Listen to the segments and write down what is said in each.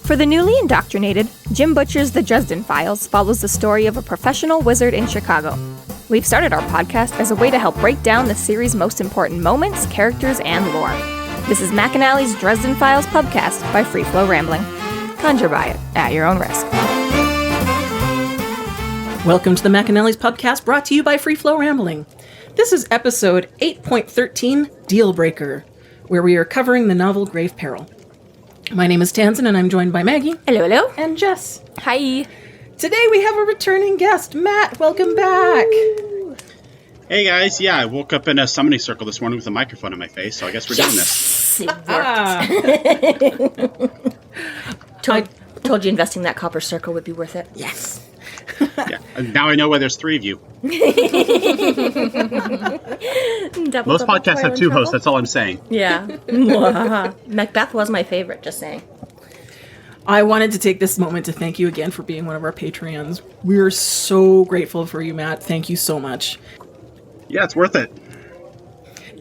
For the newly indoctrinated, Jim Butcher's The Dresden Files follows the story of a professional wizard in Chicago. We've started our podcast as a way to help break down the series' most important moments, characters, and lore. This is McAnally's Dresden Files Pubcast by Free Flow Rambling. Conjure by it at your own risk. Welcome to the McAnally's Pubcast, brought to you by Free Flow Rambling. This is episode 8.13, Deal Breaker, where we are covering the novel Grave Peril. My name is Tansenn, and I'm joined by Maggie. Hello, hello. And Jess. Hi. Today we have a returning guest, Matt. Welcome back. Hey guys, yeah, I woke up in a summoning circle this morning with a microphone in my face, so I guess we're doing this. It worked. Told you investing that copper circle would be worth it. Yes. Yeah, and now I know why there's three of you. Most podcasts have two hosts, that's all I'm saying. Yeah. Macbeth was my favorite, just saying. I wanted to take this moment to thank you again for being one of our Patreons. We're so grateful for you, Matt. Thank you so much. Yeah, it's worth it.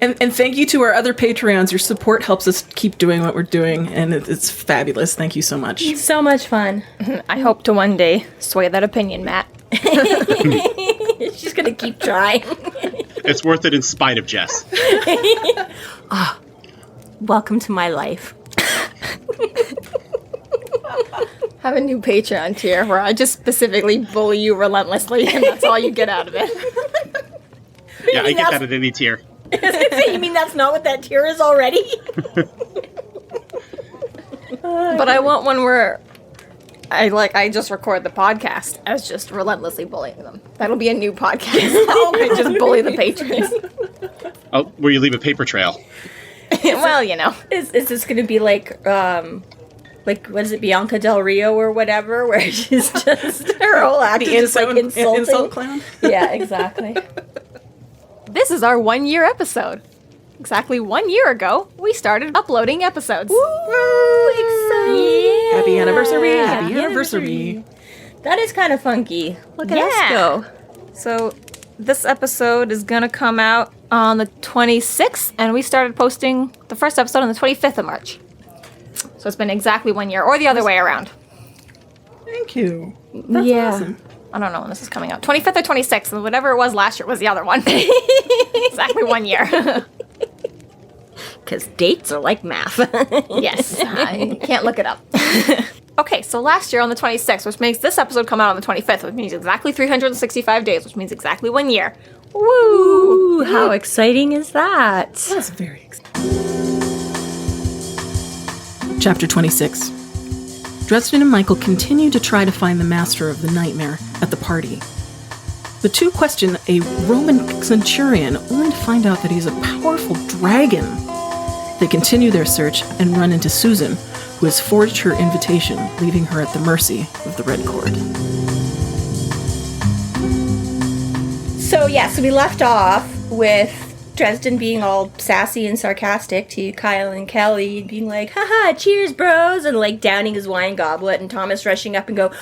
And thank you to our other Patreons. Your support helps us keep doing what we're doing, and it's fabulous. Thank you so much. So much fun. I hope to one day sway that opinion, Matt. She's gonna keep trying. It's worth it in spite of Jess. Welcome to my life. Have a new Patreon tier where I just specifically bully you relentlessly, and that's all you get out of it. Yeah, I get that at any tier. You mean that's not what that tier is already? But I want one where I just record the podcast as just relentlessly bullying them. That'll be a new podcast. I just bully the patrons. Oh, where you leave a paper trail. Well, you know. Is this going to be like what is it, Bianca Del Rio or whatever, where she's just her whole act is just like insulting. Insult clown? Yeah, exactly. This is our 1 year episode. Exactly 1 year ago, we started uploading episodes. Woo! Exciting! Yeah. Happy anniversary! Yeah. Happy anniversary! That is kind of funky. Look at us go. So, this episode is going to come out on the 26th, and we started posting the first episode on the 25th of March. So it's been exactly 1 year, or the other way around. Thank you. That's awesome. I don't know when this is coming out. 25th or 26th, and whatever it was last year was the other one. Exactly 1 year. Because dates are like math. Yes, I can't look it up. Okay, so last year on the 26th, which makes this episode come out on the 25th, which means exactly 365 days, which means exactly 1 year. Woo! How exciting is that? That's very exciting. Chapter 26. Dresden and Michael continue to try to find the master of the nightmare at the party. The two question a Roman centurion, only to find out that he's a powerful dragon. They continue their search and run into Susan, who has forged her invitation, leaving her at the mercy of the Red Cord. So we left off with Dresden being all sassy and sarcastic to Kyle and Kelly, being like, haha, cheers, bros, and like downing his wine goblet, and Thomas rushing up and go,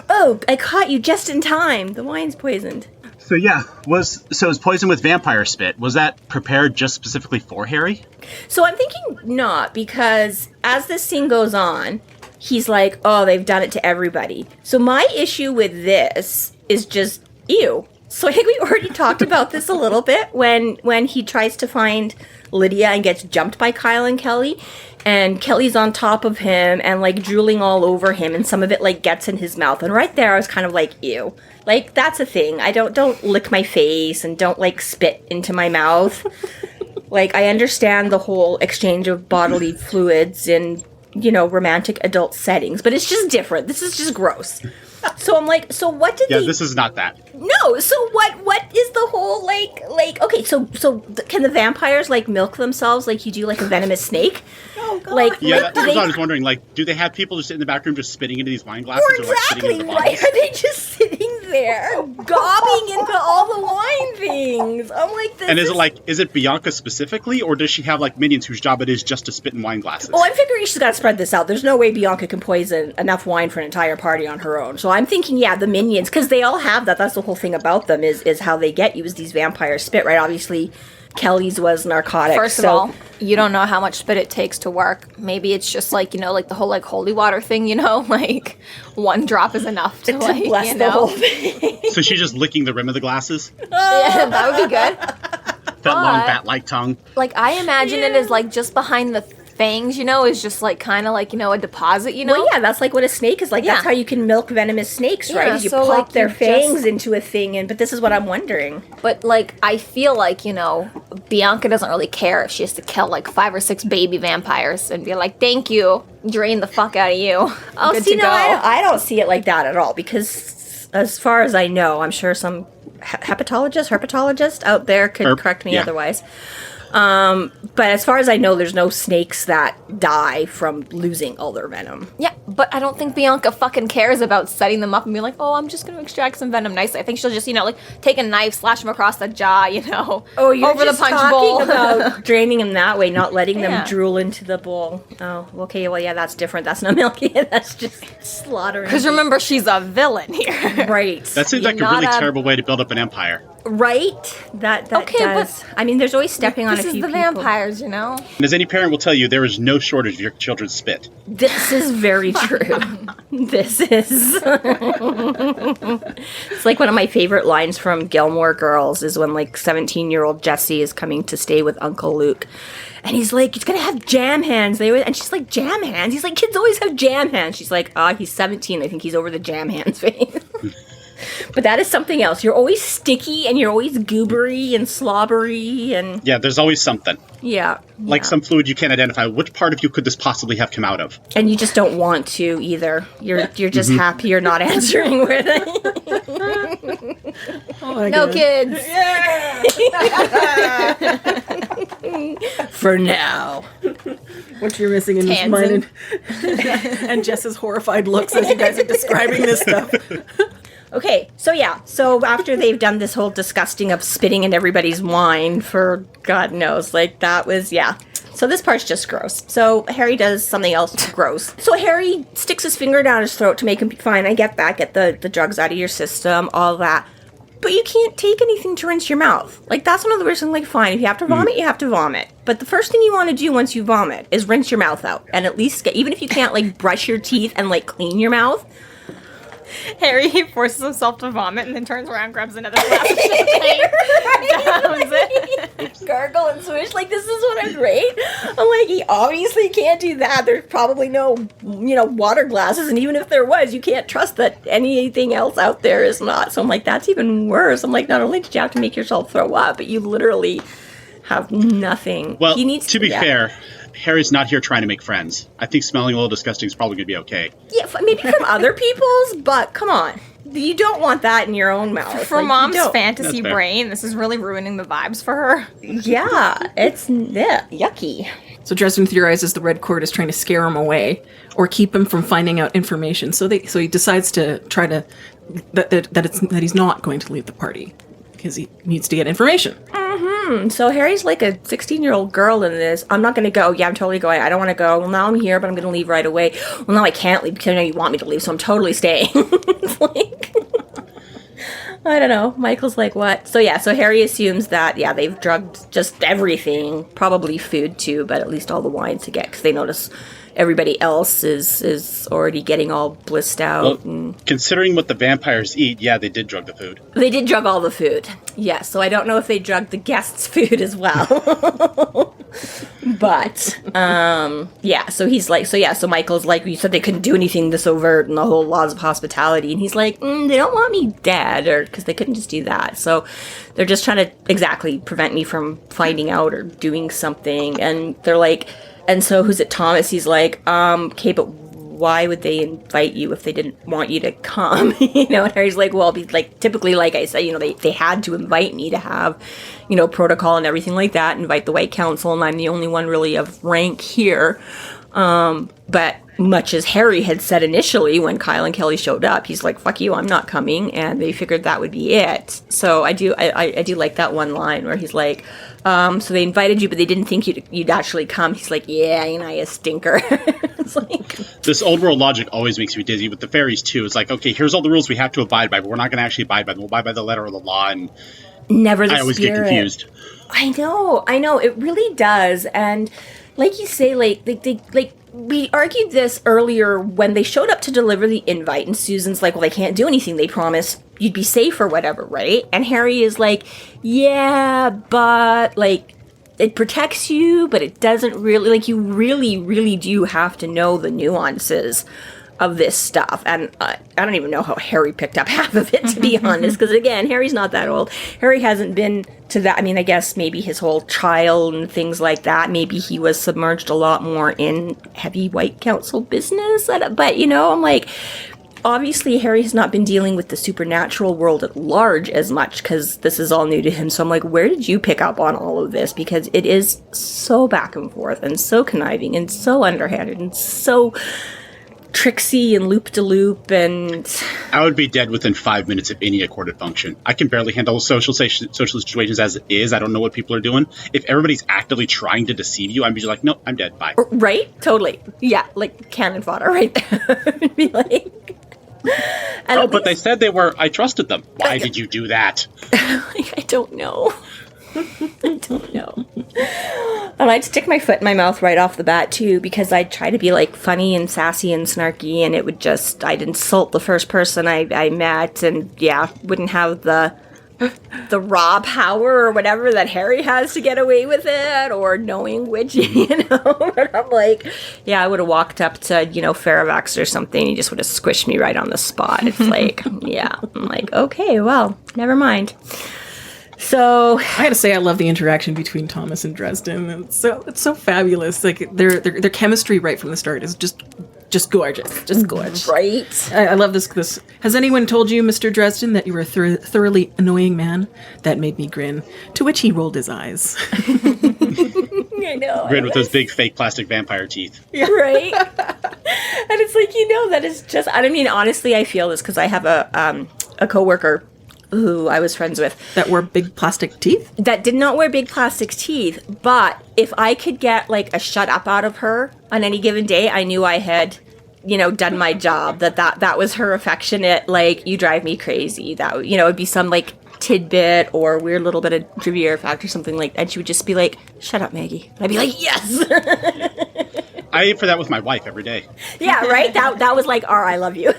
oh, I caught you just in time. The wine's poisoned. So yeah, it's poison with vampire spit. Was that prepared just specifically for Harry? So I'm thinking not, because as this scene goes on, he's like, oh, they've done it to everybody. So my issue with this is just, ew. So I think we already talked about this a little bit when he tries to find Lydia and gets jumped by Kyle and Kelly, and Kelly's on top of him and like drooling all over him, and some of it like gets in his mouth. And right there I was kind of like, ew. Like, that's a thing. I don't lick my face and don't like spit into my mouth. Like, I understand the whole exchange of bodily fluids in, romantic adult settings, but it's just different. This is just gross. So I'm like, so what did this is not that. No, so what is the whole, okay, so can the vampires, milk themselves like you do, a venomous snake? Oh, God. That's what I was wondering, do they have people just sit in the back room just spitting into these wine glasses? Or exactly, right? Are they just sitting there, gobbing into all the wine things? I'm like, this And is it Bianca specifically, or does she have, minions whose job it is just to spit in wine glasses? Oh, I'm figuring she's got to spread this out. There's no way Bianca can poison enough wine for an entire party on her own. So I'm thinking, the minions, because they all have that. That's the whole thing about them is how they get you is these vampire spit, right? Obviously, Kelly's was narcotic. First of all, you don't know how much spit it takes to work. Maybe it's just like, you know, like the whole like holy water thing, you know, like one drop is enough to like, bless you the know. whole thing. So she's just licking the rim of the glasses? Yeah, that would be good. That long bat-like tongue. Like, I imagine it as like just behind the fangs, you know, is just like kind of like, you know, a deposit, you know? Well, yeah, that's like what a snake is like. Yeah. That's how you can milk venomous snakes, right? Yeah, Is you so, pop like, their you fangs just- into a thing. But this is what I'm wondering. But like, I feel like, you know, Bianca doesn't really care if she has to kill like 5 or 6 baby vampires and be like, thank you, drain the fuck out of you. Oh, Good see, to no, go. I don't see it like that at all. Because as far as I know, I'm sure some herpetologist out there could correct me otherwise. But as far as I know, there's no snakes that die from losing all their venom. Yeah, but I don't think Bianca fucking cares about setting them up and being like, oh, I'm just going to extract some venom nicely. I think she'll just, you know, like take a knife, slash them across the jaw, you know, Oh, you're over just the punch talking bowl. about draining them that way, not letting them Yeah. drool into the bowl. Oh, okay. Well, yeah, that's different. That's not milking it. That's just slaughtering. Because remember, she's a villain here. right. That seems like a You're really not a- terrible way to build up an empire. Right? That Okay, does. I mean, there's always stepping on a This few is the people. vampires, you know? And as any parent will tell you, there is no shortage of your children's spit. This is very true. This is. It's like one of my favorite lines from Gilmore Girls is when like 17-year-old Jesse is coming to stay with Uncle Luke. And he's like, he's gonna have jam hands. And she's like, jam hands? He's like, kids always have jam hands. She's like, he's 17. I think he's over the jam hands phase. But that is something else. You're always sticky and you're always goobery and slobbery and Yeah, there's always something. yeah. Like some fluid you can't identify. Which part of you could this possibly have come out of? And you just don't want to either. You're just happy you're not answering with it. No kids. For now. What you're missing in this Tansenn. mind and Jess's horrified looks as you guys are describing this stuff. Okay, so yeah. So after they've done this whole disgusting of spitting in everybody's wine for God knows, like that was, yeah. So this part's just gross. So Harry does something else gross. So Harry sticks his finger down his throat to make him fine. I get that. Get the drugs out of your system, all that. But you can't take anything to rinse your mouth. Like, that's one of the worst things. Like, fine, if you have to vomit, you have to vomit. But the first thing you want to do once you vomit is rinse your mouth out. And at least even if you can't, like, brush your teeth and, like, clean your mouth. Harry forces himself to vomit and then turns around, grabs another glass of champagne, downs it. Gargle and swish, like, this is what I'm great. I'm like, he obviously can't do that. There's probably no, water glasses. And even if there was, you can't trust that anything else out there is not. So I'm like, that's even worse. I'm like, not only did you have to make yourself throw up, but you literally have nothing. Well, he needs to be fair, Harry's not here trying to make friends. I think smelling a little disgusting is probably going to be okay. Yeah, maybe from other people's, but come on. You don't want that in your own mouth. For Like, you Mom's don't. fantasy That's fair. brain, this is really ruining the vibes for her. Yeah, it's yucky. So Dresden theorizes the Red Court is trying to scare him away or keep him from finding out information. So he decides to try to that he's not going to leave the party because he needs to get information. So Harry's like a 16-year-old girl in this. I'm not going to go. Yeah, I'm totally going. I don't want to go. Well, now I'm here, but I'm going to leave right away. Well, now I can't leave because I know you want me to leave, so I'm totally staying. It's like, I don't know. Michael's like, what? So yeah, so Harry assumes that, yeah, they've drugged just everything, probably food too, but at least all the wine to get, because they notice everybody else is already getting all blissed out. Well, considering what the vampires eat, yeah, they did drug the food. They did drug all the food. Yes, so I don't know if they drugged the guests' food as well. But, yeah, so he's like, so Michael's like, you said they couldn't do anything this overt and the whole laws of hospitality. And he's like, they don't want me dead, or because they couldn't just do that. So they're just trying to exactly prevent me from finding out or doing something. And they're like, and so who's it, Thomas? He's like, okay, but why would they invite you if they didn't want you to come? And Harry's like, well, typically, like I said, they had to invite me to have, protocol and everything like that, invite the White Council, and I'm the only one really of rank here. But much as Harry had said initially when Kyle and Kelly showed up, he's like, fuck you, I'm not coming, and they figured that would be it. So I do like that one line where he's like, so they invited you, but they didn't think you'd actually come. He's like, yeah, you stinker. It's like, this old world logic always makes me dizzy with the fairies too. It's like, okay, here's all the rules we have to abide by, but we're not going to actually abide by them. We'll abide by the letter of the law, and never the I always spirit. get confused. I know, it really does. And like you say, we argued this earlier when they showed up to deliver the invite, and Susan's like, well, they can't do anything. They promised you'd be safe or whatever, right? And Harry is like, yeah, but, like, it protects you, but it doesn't really, like, you really, really do have to know the nuances of this stuff. And I don't even know how Harry picked up half of it, to be honest, because again, Harry's not that old. Harry hasn't been to that. I mean, I guess maybe his whole child and things like that, maybe he was submerged a lot more in heavy White Council business. But, you know, I'm like, obviously Harry has not been dealing with the supernatural world at large as much, because this is all new to him. So I'm like, where did you pick up on all of this? Because it is so back and forth and so conniving and so underhanded and so tricksy and loop-de-loop, and I would be dead within 5 minutes of any accorded function. I can barely handle social situations as it is. I don't know what people are doing. If everybody's actively trying to deceive you, I'm just like, no, I'm dead. Bye. Right? Totally. Yeah, like cannon fodder right there. It'd be like... Oh, but they said they were... I trusted them. Why did you do that? I don't know. I don't know. And I'd stick my foot in my mouth right off the bat, too, because I'd try to be, like, funny and sassy and snarky, and it would just... I'd insult the first person I met, and, yeah, wouldn't have the raw power or whatever that Harry has to get away with it, or knowing which, you know? But I'm like, yeah, I would have walked up to, you know, Faravax or something, he just would have squished me right on the spot. It's like, yeah. I'm like, okay, well, never mind. So I gotta say, I love the interaction between Thomas and Dresden. It's so fabulous. Like their chemistry right from the start is just gorgeous, just gorgeous. Right? I love this. Has anyone told you, Mr. Dresden, that you were a thoroughly annoying man? That made me grin. To which he rolled his eyes. I know. Grin with those big fake plastic vampire teeth. Yeah. Right? And it's like, you know, that is just. I mean, honestly, I feel this because I have a coworker who I was friends with. That wore big plastic teeth? That did not wear big plastic teeth, but if I could get, like, a shut up out of her on any given day, I knew I had, you know, done my job. That was her affectionate, like, you drive me crazy. That, you know, it'd be some, like, tidbit or weird little bit of trivia fact or something like that. And she would just be like, shut up, Maggie. And I'd be like, yes! I aim for that with my wife every day. Yeah, right? That was like, I love you.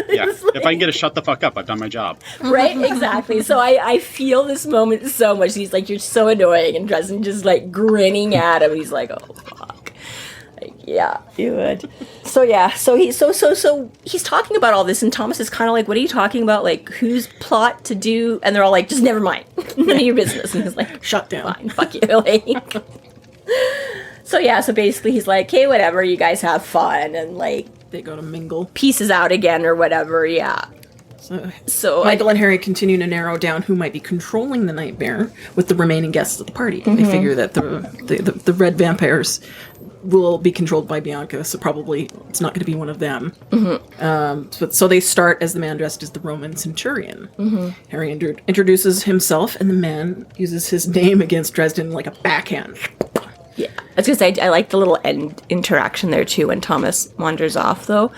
Yeah, like, if I can get a shut the fuck up, I've done my job. Right? Exactly. So I feel this moment so much. He's like, you're so annoying. And Dresden just like grinning at him. He's like, oh, fuck. Like, yeah, you would. So yeah, so he's talking about all this, and Thomas is kind of like, what are you talking about? Like, whose plot to do? And they're all like, just never mind. None of your business. And he's like, shut down. Fine, fuck you. Like, so yeah, so basically he's like, hey, whatever, you guys have fun, and like they go to mingle. Pieces out again or whatever, yeah. So Michael and Harry continue to narrow down who might be controlling the nightmare with the remaining guests of the party. Mm-hmm. They figure that the red vampires will be controlled by Bianca, so probably it's not going to be one of them. Mm-hmm. So they start as the man dressed as the Roman centurion. Mm-hmm. Harry introduces himself, and the man uses his name against Dresden like a backhand. Yeah, I was gonna say I like the little end interaction there too when Thomas wanders off though,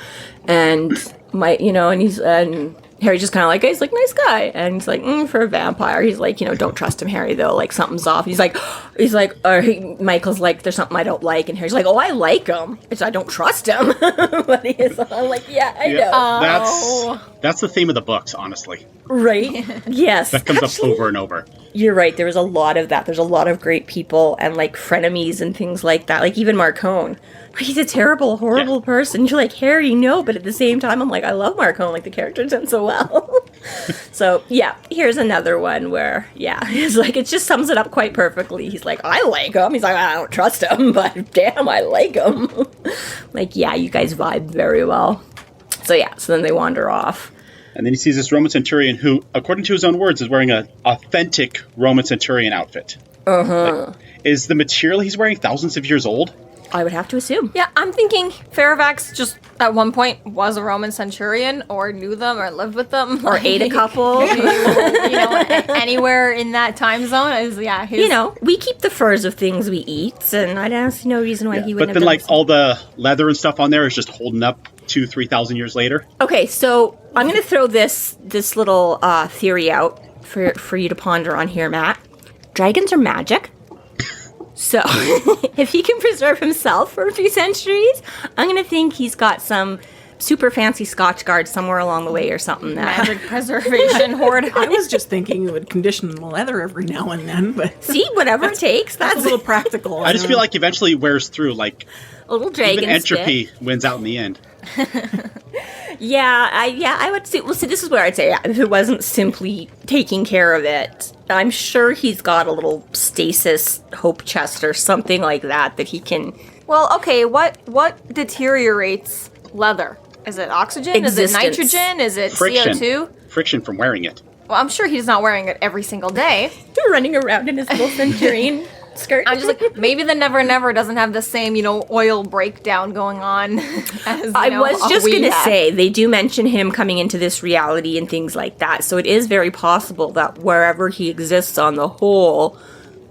and and Harry's just kind of like, he's like, nice guy, and he's like, for a vampire, he's like, don't trust him, Harry, though, like something's off. He's like, Michael's like, there's something I don't like, and Harry's like, oh, I like him, it's I don't trust him. But he's all like, yeah, I know. That's the theme of the books, honestly. Right? Yes. That comes up over and over. You're right. There was a lot of that. There's a lot of great people and like frenemies and things like that. Like even Marcone. He's a terrible, horrible person. You're like, Harry, no. But at the same time, I'm like, I love Marcone. Like the character's done so well. So yeah, here's another one where, it's like, it just sums it up quite perfectly. He's like, I like him. He's like, I don't trust him, but damn, I like him. Like, yeah, you guys vibe very well. So yeah, so then they wander off. And then he sees this Roman centurion who, according to his own words, is wearing an authentic Roman centurion outfit. Uh-huh. Like, is the material he's wearing thousands of years old? I would have to assume. Yeah, I'm thinking Faravax just at one point was a Roman centurion or knew them or lived with them. Or ate a couple. Anywhere in that time zone is, we keep the furs of things we eat, and I don't see no reason why he wouldn't have done. But then, like, something. all the leather and stuff on there is just holding up 2,000-3,000 years later. Okay, so I'm going to throw this little theory out for you to ponder on here, Matt. Dragons are magic. So, if he can preserve himself for a few centuries, I'm going to think he's got some super fancy Scotch guard somewhere along the way or something. Magic preservation hoard. I was just thinking you would condition the leather every now and then, but See, whatever it takes. that's a That's little practical. I just feel like eventually it wears through. Like a little dragon even entropy wins out in the end. Yeah, I would say. Well, see, this is where I'd say if it wasn't simply taking care of it, I'm sure he's got a little stasis hope chest or something like that he can. Well, okay, what deteriorates leather? Is it oxygen? Existence. Is it nitrogen? Is it Friction. CO2? Friction from wearing it. Well, I'm sure he's not wearing it every single day. Running around in his little centurion skirt. I'm just like, maybe the Never Never doesn't have the same, oil breakdown going on as, I was just we going to have. say, they do mention him coming into this reality and things like that. So it is very possible that wherever he exists on the whole,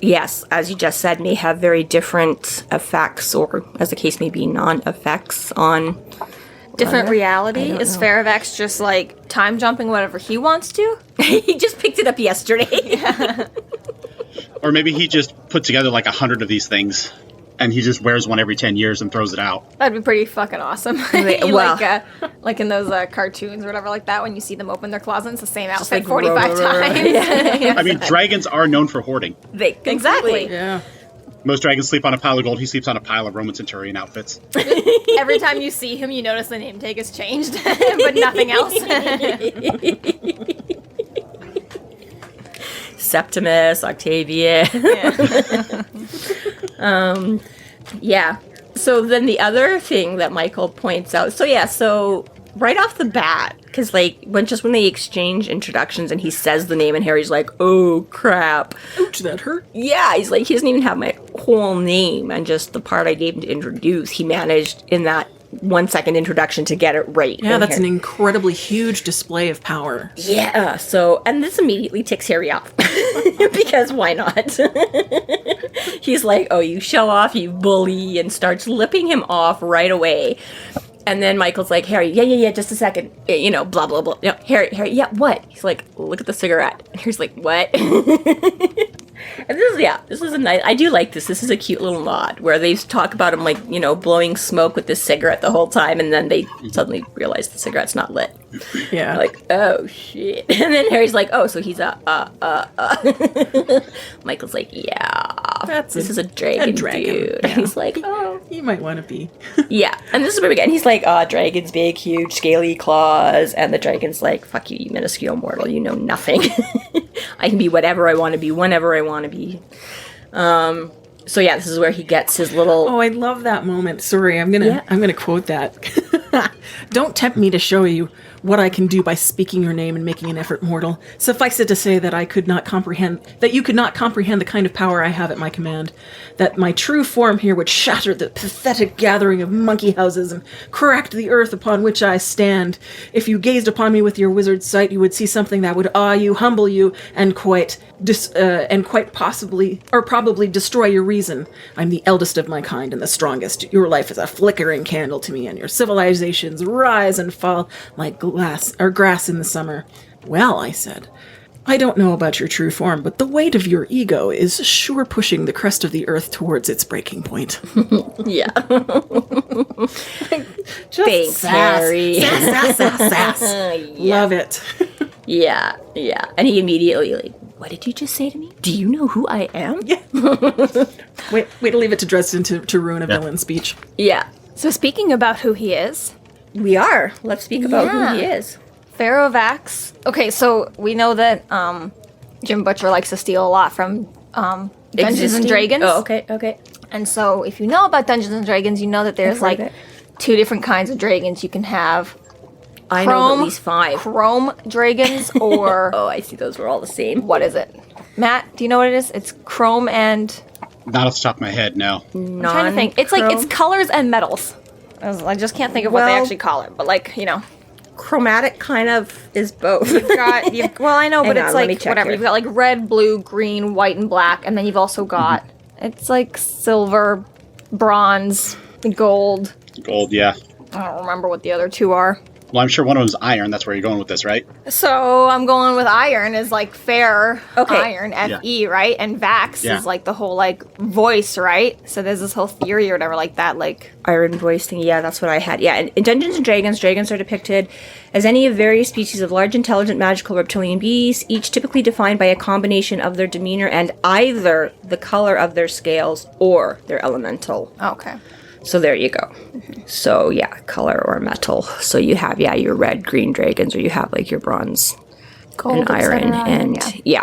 yes, as you just said, may have very different effects, or as the case may be, non-effects on... Different reality? I don't Is know. Faravax just like time jumping whatever he wants to? He just picked it up yesterday. Or maybe he just put together like 100 of these things, and he just wears one every 10 years and throws it out. That'd be pretty fucking awesome. Wait, well- like in those cartoons or whatever like that, when you see them open their closet, it's the same outfit like 45 times. I mean, dragons are known for hoarding. Exactly. Yeah. Most dragons sleep on a pile of gold. He sleeps on a pile of Roman centurion outfits. Every time you see him, you notice the name tag has changed, but nothing else. Septimus, Octavian. Yeah. So then the other thing that Michael points out. So right off the bat, because when they exchange introductions and he says the name and Harry's like, oh crap. Ouch, that hurt. Yeah, he's like, he doesn't even have my whole name and just the part I gave him to introduce. He managed in that 1 second introduction to get it right. Yeah, And that's an Harry- incredibly huge display of power. Yeah, so, and this immediately ticks Harry off. Because why not? He's like, oh, you show off, you bully, and starts lipping him off right away. And then Michael's like, Harry, yeah, just a second. Blah, blah, blah. No, Harry, yeah, what? He's like, look at the cigarette. And Harry's like, what? And this is a nice, I do like this. This is a cute little nod where they talk about him blowing smoke with this cigarette the whole time. And then they suddenly realize the cigarette's not lit. Yeah. Like, oh, shit. And then Harry's like, oh, so he's Michael's like, yeah. This is a dragon, dude. Yeah. And he's like, oh. You might want to be. Yeah. And this is where we get, and he's like, dragon's big, huge, scaly claws. And the dragon's like, fuck you, you minuscule mortal. You know nothing. I can be whatever I want to be, whenever I want to be. So yeah, this is where he gets his little... Oh, I love that moment. Sorry, I'm gonna quote that. Don't tempt me to show you what I can do by speaking your name and making an effort mortal. Suffice it to say that you could not comprehend the kind of power I have at my command. That my true form here would shatter the pathetic gathering of monkey houses and correct the earth upon which I stand. If you gazed upon me with your wizard's sight, you would see something that would awe you, humble you, and quite probably destroy your reason. I'm the eldest of my kind and the strongest. Your life is a flickering candle to me, and your civilizations rise and fall like grass in the summer. Well, I said, I don't know about your true form, but the weight of your ego is sure pushing the crust of the earth towards its breaking point. Yeah. Just Thanks, sass. Harry. Sass. Yeah. Love it. Yeah. And he immediately what did you just say to me? Do you know who I am? Yeah. Wait to leave it to Dresden to ruin a villain speech. Yeah. So speaking about who he is, We are. Let's speak about who he is. Faravax. Okay, so we know that Jim Butcher likes to steal a lot from Dungeons and Existing? Dragons. Oh, okay. And so if you know about Dungeons and Dragons, you know that there's I've heard like it. 2 different kinds of dragons you can have. I know at least 5. Chrome dragons or Oh, I see. Those were all the same. what is it? Matt, do you know what it is? It's chrome and Not off the top of my head, no. I'm trying to think. It's like it's colors and metals. I just can't think of what they Well- actually call it, but like, Chromatic kind of is both. well, I know, but Hang it's on, let me like check whatever. here. You've got like red, blue, green, white, and black, and then you've also got it's like silver, bronze, gold. Gold, yeah. I don't remember what the other 2 are. Well, I'm sure one of them's iron. That's where you're going with this, right? So I'm going with iron is like fair iron, Fe, right? And Vax is like the whole like voice, right? So there's this whole theory or whatever like that, like Iron voice thing. Yeah, that's what I had. Yeah, and in Dungeons and Dragons, dragons are depicted as any of various species of large, intelligent, magical reptilian beasts, each typically defined by a combination of their demeanor and either the color of their scales or their elemental. okay. So there you go. So yeah, color or metal. So you have your red, green dragons, or you have like your bronze Gold, and iron, etc., and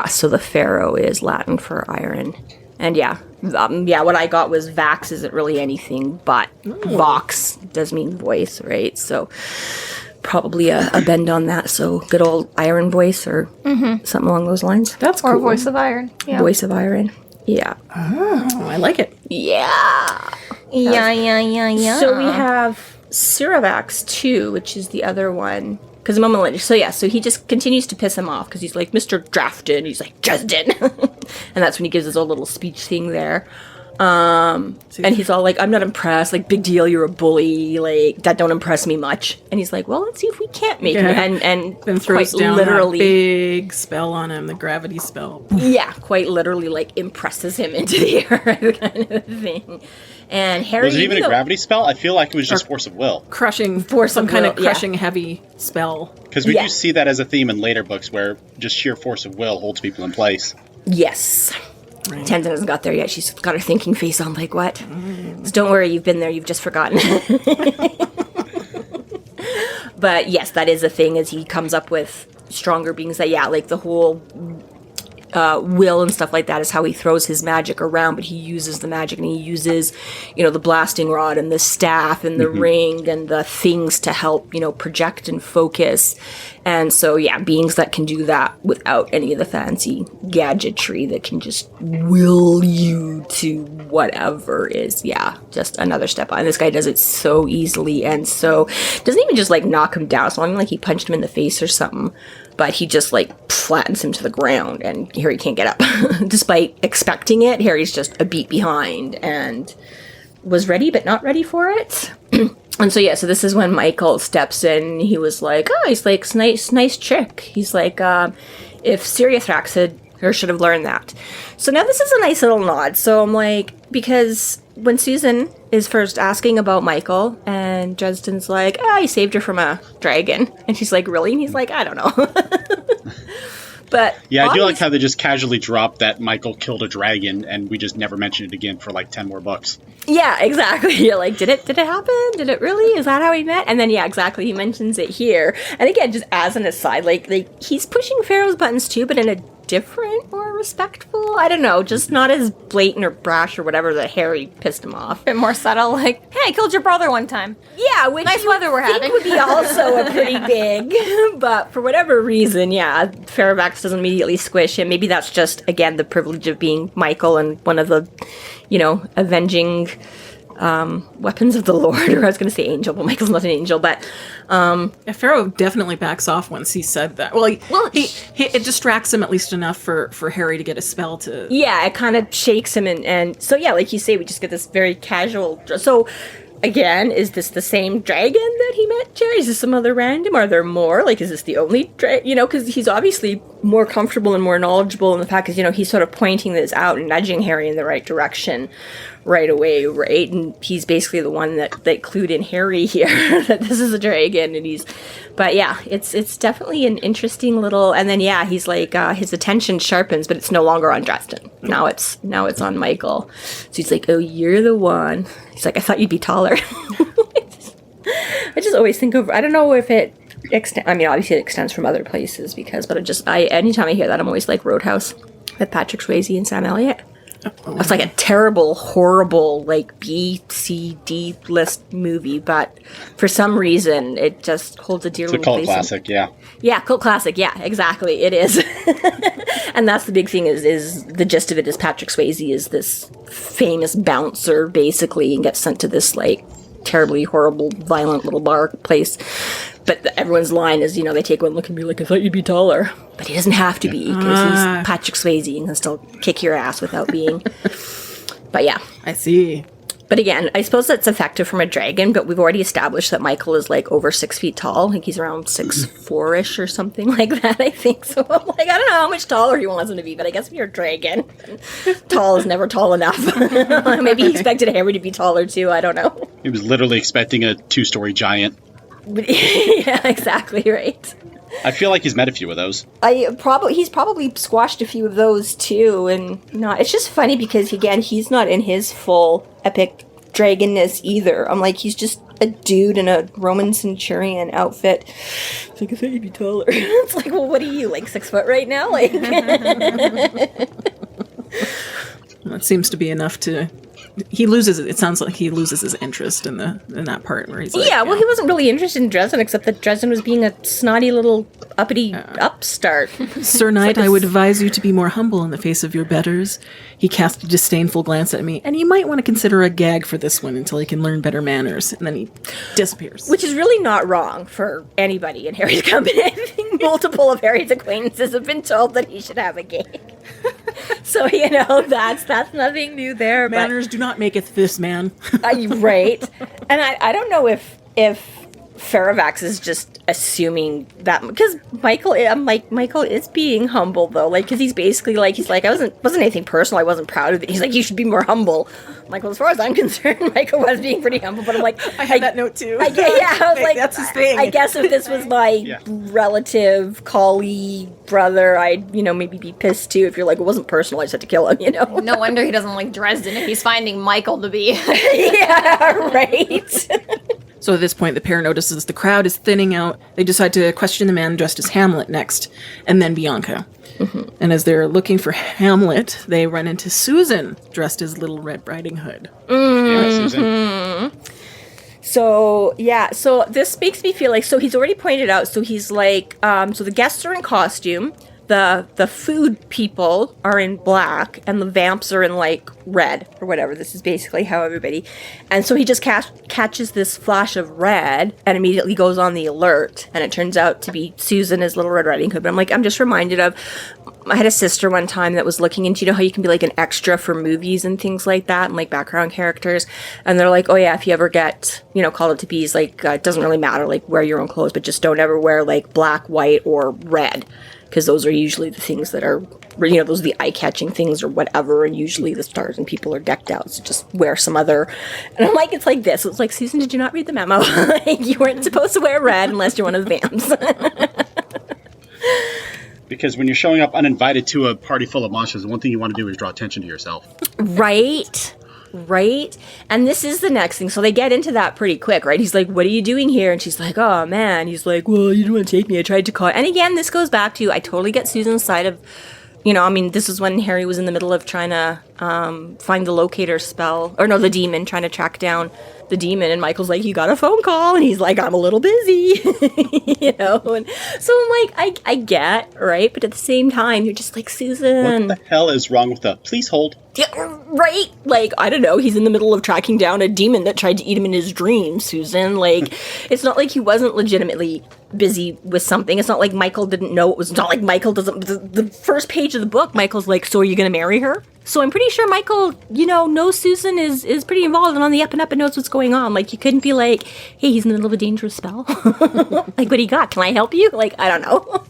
so the pharaoh is Latin for iron, and what I got was Vax isn't really anything but Vox does mean voice, right? So probably a bend on that. So good old iron voice or something along those lines. That's Or cool. voice of iron. Yeah. Voice of iron. Yeah. Oh, I like it. Yeah. Yeah. So we have Ciravax too, which is the other one. Because a moment later, so he just continues to piss him off because he's like, Mr. Drafton, he's like, Dresden. And that's when he gives his old little speech thing there. And he's all like, I'm not impressed, like, big deal, you're a bully, like, that don't impress me much. And he's like, well, let's see if we can't make him. And then throws quite down literally, that big spell on him, the gravity spell. yeah, quite literally, like, impresses him into the earth kind of thing. And Harry... Was it even a gravity spell? I feel like it was just force of will. Crushing, Force some of kind will, of crushing heavy spell. Because we do see that as a theme in later books where just sheer force of will holds people in place. Yes. Right. Tansenn hasn't got there yet. She's got her thinking face on, like, what? So don't worry, you've been there, you've just forgotten. But yes, that is a thing, as he comes up with stronger beings that, like the whole will and stuff like that is how he throws his magic around, but he uses the magic and he uses, the blasting rod and the staff and the ring and the things to help, project and focus. And so, beings that can do that without any of the fancy gadgetry that can just will you to whatever is, just another step on. This guy does it so easily, and so doesn't even just like knock him down. It's not even like he punched him in the face or something, but he just like flattens him to the ground, and Harry can't get up. Despite expecting it, Harry's just a beat behind and was ready but not ready for it. And so so this is when Michael steps in. He was like, he's like, nice trick. He's like, if Cyriathrax should have learned that. So now this is a nice little nod. So I'm like, because when Susan is first asking about Michael, and Dresden's like, he saved her from a dragon, and she's like, really? And he's like, I don't know. But I do like how they just casually dropped that Michael killed a dragon, and we just never mentioned it again for like 10 more books. Yeah, exactly. You're like, did it happen? Did it really? Is that how we met? And then exactly. He mentions it here. And again, just as an aside, like he's pushing Pharaoh's buttons too, but in a different, more respectful, I don't know, just not as blatant or brash or whatever that Harry pissed him off. A bit more subtle, like, hey, I killed your brother one time. Yeah, which nice weather we're having. would be also a pretty big, but for whatever reason, Fairfax doesn't immediately squish him. Maybe that's just, again, the privilege of being Michael and one of the, avenging weapons of the Lord, or I was going to say angel, but Michael's not an angel, but... Pharaoh definitely backs off once he said that. Well, it distracts him at least enough for Harry to get a spell to... Yeah, it kind of shakes him, and so, like you say, we just get this very casual... So, again, is this the same dragon that he met, Jerry? Is this some other random? Are there more? Like, is this the only dragon? Because he's obviously more comfortable and more knowledgeable in the fact is, he's sort of pointing this out and nudging Harry in the right direction right away, right? And he's basically the one that clued in Harry here that this is a dragon, and but it's definitely an interesting little, and then he's like, his attention sharpens, but it's no longer on Dresden. Now it's on Michael. So he's like, oh, you're the one. He's like, I thought you'd be taller. I just always think of, I don't know if it obviously it extends from other places anytime I hear that, I'm always like Roadhouse with Patrick Swayze and Sam Elliott. It's like a terrible, horrible, like B, C, D list movie, but for some reason it just holds a dear little place. It's a cult classic, yeah. Yeah, cult classic, yeah, exactly, it is. And that's the big thing is the gist of it is Patrick Swayze is this famous bouncer, basically, and gets sent to this, like, terribly horrible, violent little bar place. But everyone's line is, they take one look and be like, I thought you'd be taller. But he doesn't have to be, because he's Patrick Swayze and can still kick your ass without being. But yeah. I see. But again, I suppose that's effective from a dragon, but we've already established that Michael is like over 6 feet tall. Like he's around 6'4"-ish or something like that, I think. So I'm like, I don't know how much taller he wants him to be, but I guess if you're a dragon, tall is never tall enough. Maybe he expected Harry to be taller too, I don't know. He was literally expecting a 2-story giant. Yeah, exactly, right. I feel like he's met a few of those. He's probably squashed a few of those too, and it's just funny because again, he's not in his full epic dragonness either. I'm like, he's just a dude in a Roman centurion outfit. It's like, I thought you'd be taller. It's like, well, what are you, like 6 foot right now? Like, that seems to be enough to. It sounds like he loses his interest in that part where he's like, yeah, well, he wasn't really interested in Dresden, except that Dresden was being a snotty little uppity upstart. Sir Knight, I would advise you to be more humble in the face of your betters. He cast a disdainful glance at me, and you might want to consider a gag for this one until he can learn better manners. And then he disappears. Which is really not wrong for anybody in Harry's company. I think multiple of Harry's acquaintances have been told that he should have a gag. So, that's nothing new there. Manners do not maketh this man. Right. And I don't know if Faravax is just assuming that, because Michael is being humble though, like, because he's basically like, he's like, I wasn't anything personal, I wasn't proud of it. He's like, you should be more humble. I'm like, well, as far as I'm concerned, Michael was being pretty humble, but I'm like, I had that note too. I was like, that's his thing. I guess if this was my relative, colleague, brother, I'd maybe be pissed too. If you're like, it wasn't personal, I just had to kill him. No wonder he doesn't like Dresden if he's finding Michael to be. Yeah, right. So at this point, the pair notices the crowd is thinning out. They decide to question the man dressed as Hamlet next, and then Bianca. Mm-hmm. And as they're looking for Hamlet, they run into Susan, dressed as Little Red Riding Hood. Mm-hmm. Yeah, Susan. So this makes me feel like, so he's already pointed out, so he's like, so the guests are in costume, the food people are in black, and the vamps are in like red or whatever. This is basically how everybody, and so he just catches this flash of red and immediately goes on the alert, and it turns out to be Susan as Little Red Riding Hood. But I'm just reminded of, I had a sister one time that was looking into, how you can be like an extra for movies and things like that, and like background characters, and they're like, oh yeah, if you ever get called up to be, like, it doesn't really matter, like, wear your own clothes, but just don't ever wear like black, white, or red, because those are usually the things that are, those are the eye-catching things or whatever, and usually the stars and people are decked out, so just wear some other. And I'm like, it's like this. It's like, Susan, did you not read the memo? Like, you weren't supposed to wear red unless you're one of the vamps. Because when you're showing up uninvited to a party full of monsters, the one thing you want to do is draw attention to yourself. Right? And this is the next thing. So they get into that pretty quick, right? He's like, what are you doing here? And she's like, oh man. He's like, well, you didn't want to take me. I tried to call. And again, this goes back to, I totally get Susan's side of, this is when Harry was in the middle of trying to find the locator spell, or no, the demon, trying to track down the demon, and Michael's like, you got a phone call, and he's like, I'm a little busy. And so I'm like, I get, right? But at the same time, you're just like, Susan, what the hell is wrong with the please hold? Yeah, right? Like, I don't know, he's in the middle of tracking down a demon that tried to eat him in his dreams, Susan. Like, it's not like he wasn't legitimately busy with something. It's not like Michael didn't know it was, not like Michael doesn't, the first page of the book, Michael's like, so are you gonna marry her? So I'm pretty sure Michael, knows Susan is pretty involved and on the up and knows what's going on. Like, you couldn't be like, hey, he's in the middle of a dangerous spell. Like, what do you got? Can I help you? Like, I don't know.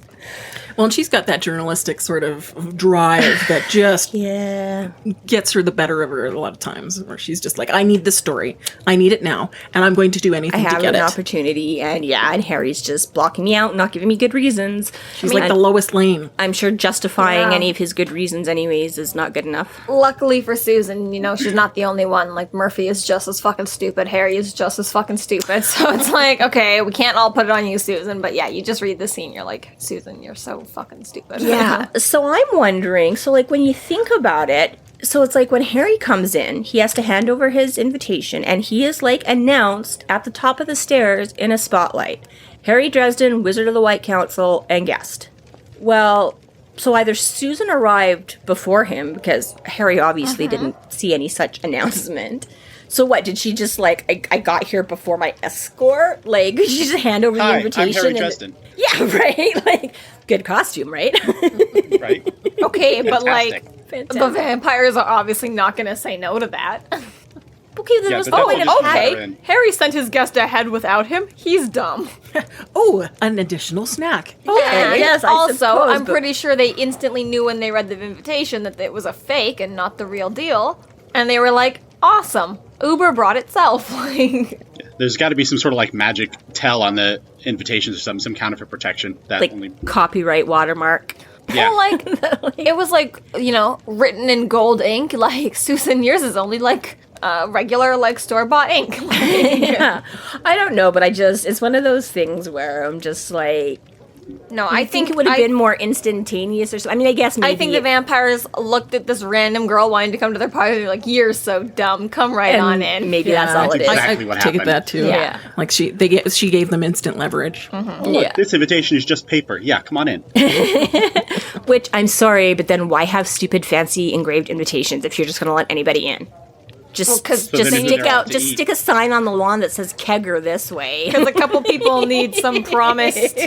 Well, and she's got that journalistic sort of drive that just gets her the better of her a lot of times, where she's just like, I need this story. I need it now, and I'm going to do anything to get it. I have an opportunity, and Harry's just blocking me out, not giving me good reasons. She's like the lowest lane. I'm sure justifying any of his good reasons anyways is not good enough. Luckily for Susan, she's not the only one. Like, Murphy is just as fucking stupid. Harry is just as fucking stupid. So it's like, okay, we can't all put it on you, Susan, but you just read the scene, you're like, Susan, you're so fucking stupid. Yeah. So I'm wondering, so like when you think about it, so it's like when Harry comes in, he has to hand over his invitation, and he is like announced at the top of the stairs in a spotlight. Harry Dresden, Wizard of the White Council, and guest. Well, so either Susan arrived before him, because Harry obviously didn't see any such announcement. So what, did she just like, I got here before my escort? Like, did she just hand over the invitation? I'm Harry Dresden. Yeah, right? Like, good costume, right? Right. Okay, but like, the vampires are obviously not going to say no to that. Okay, there Yeah, was the no devil way to just have had it. her in. Harry sent his guest ahead without him. He's dumb. Oh, an additional snack. Okay, yes, I also, suppose, I'm but- pretty sure they instantly knew when they read the invitation that it was a fake and not the real deal. And they were like, awesome. Uber brought itself. Like, There's got to be some sort of like magic tell on the invitations or some counterfeit protection that Like only. copyright watermark. Yeah. well, like, it was like, written in gold ink. Like, Susan, yours is only like regular, like, store-bought ink. Like, Yeah. I don't know, but it's one of those things where I'm just like, no, I think it would have been more instantaneous or something. I mean, I guess maybe. I think the vampires looked at this random girl wanting to come to their party. They're like, "You're so dumb. Come right and on in." Maybe that's all it That's is. exactly what take it happened. that too. Yeah. Like she gave them instant leverage. Look, Yeah. this invitation is just paper. Yeah, come on in. Which, I'm sorry, but then why have stupid, fancy engraved invitations if you're just going to let anybody in? Just, because So then they're allowed to just eat. stick a sign on the lawn that says kegger this way. Because a couple people need some promised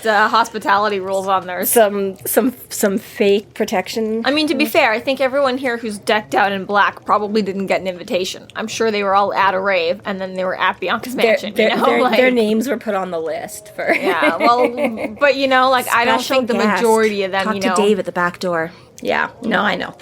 hospitality rules on theirs. some fake protection. I mean, to be fair, I think everyone here who's decked out in black probably didn't get an invitation. I'm sure they were all at a rave, and then they were at Bianca's mansion. Their names were put on the list for. Yeah, well, but like, I don't Special think the guest. majority of them, Talk to Dave at the back door. Yeah, no, I know.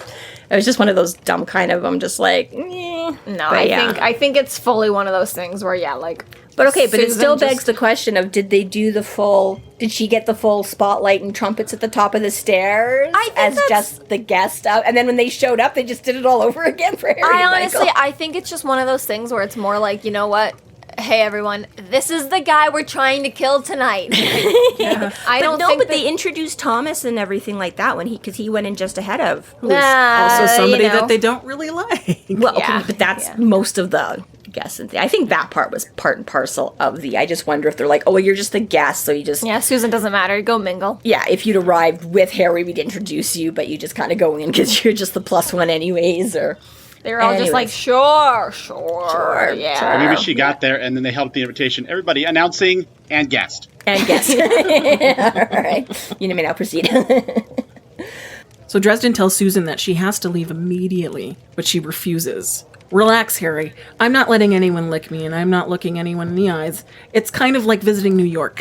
It was just one of those dumb kind of. I'm just like, No, But I think it's fully one of those things where, like. But okay, but it Susan still just- begs the question of did she get the full spotlight and trumpets at the top of the stairs I think as that's- just the guest of, and then when they showed up, they just did it all over again for Harry and Michael. I think it's just one of those things where it's more like, you know what? Hey everyone, this is the guy we're trying to kill tonight. I don't think but that- they introduced Thomas and everything like that because he went in just ahead of. Also somebody that they don't really like. Well, Yeah, okay, but that's yeah. most of the guests and I think that part was part and parcel of the. I just wonder if they're like, oh, well, you're just the guest, so you just. Yeah, Susan doesn't matter. Go mingle. Yeah, if you'd arrived with Harry, we'd introduce you, but you just kind of go in because you're just the plus one anyways, or. They were all just like, Anyways. sure, yeah. Or maybe she got there and then they held up the invitation. Everybody announcing and guest. And guest. All right. You may now proceed. So Dresden tells Susan that she has to leave immediately, but she refuses. Relax, Harry. I'm not letting anyone lick me, and I'm not looking anyone in the eyes. It's kind of like visiting New York.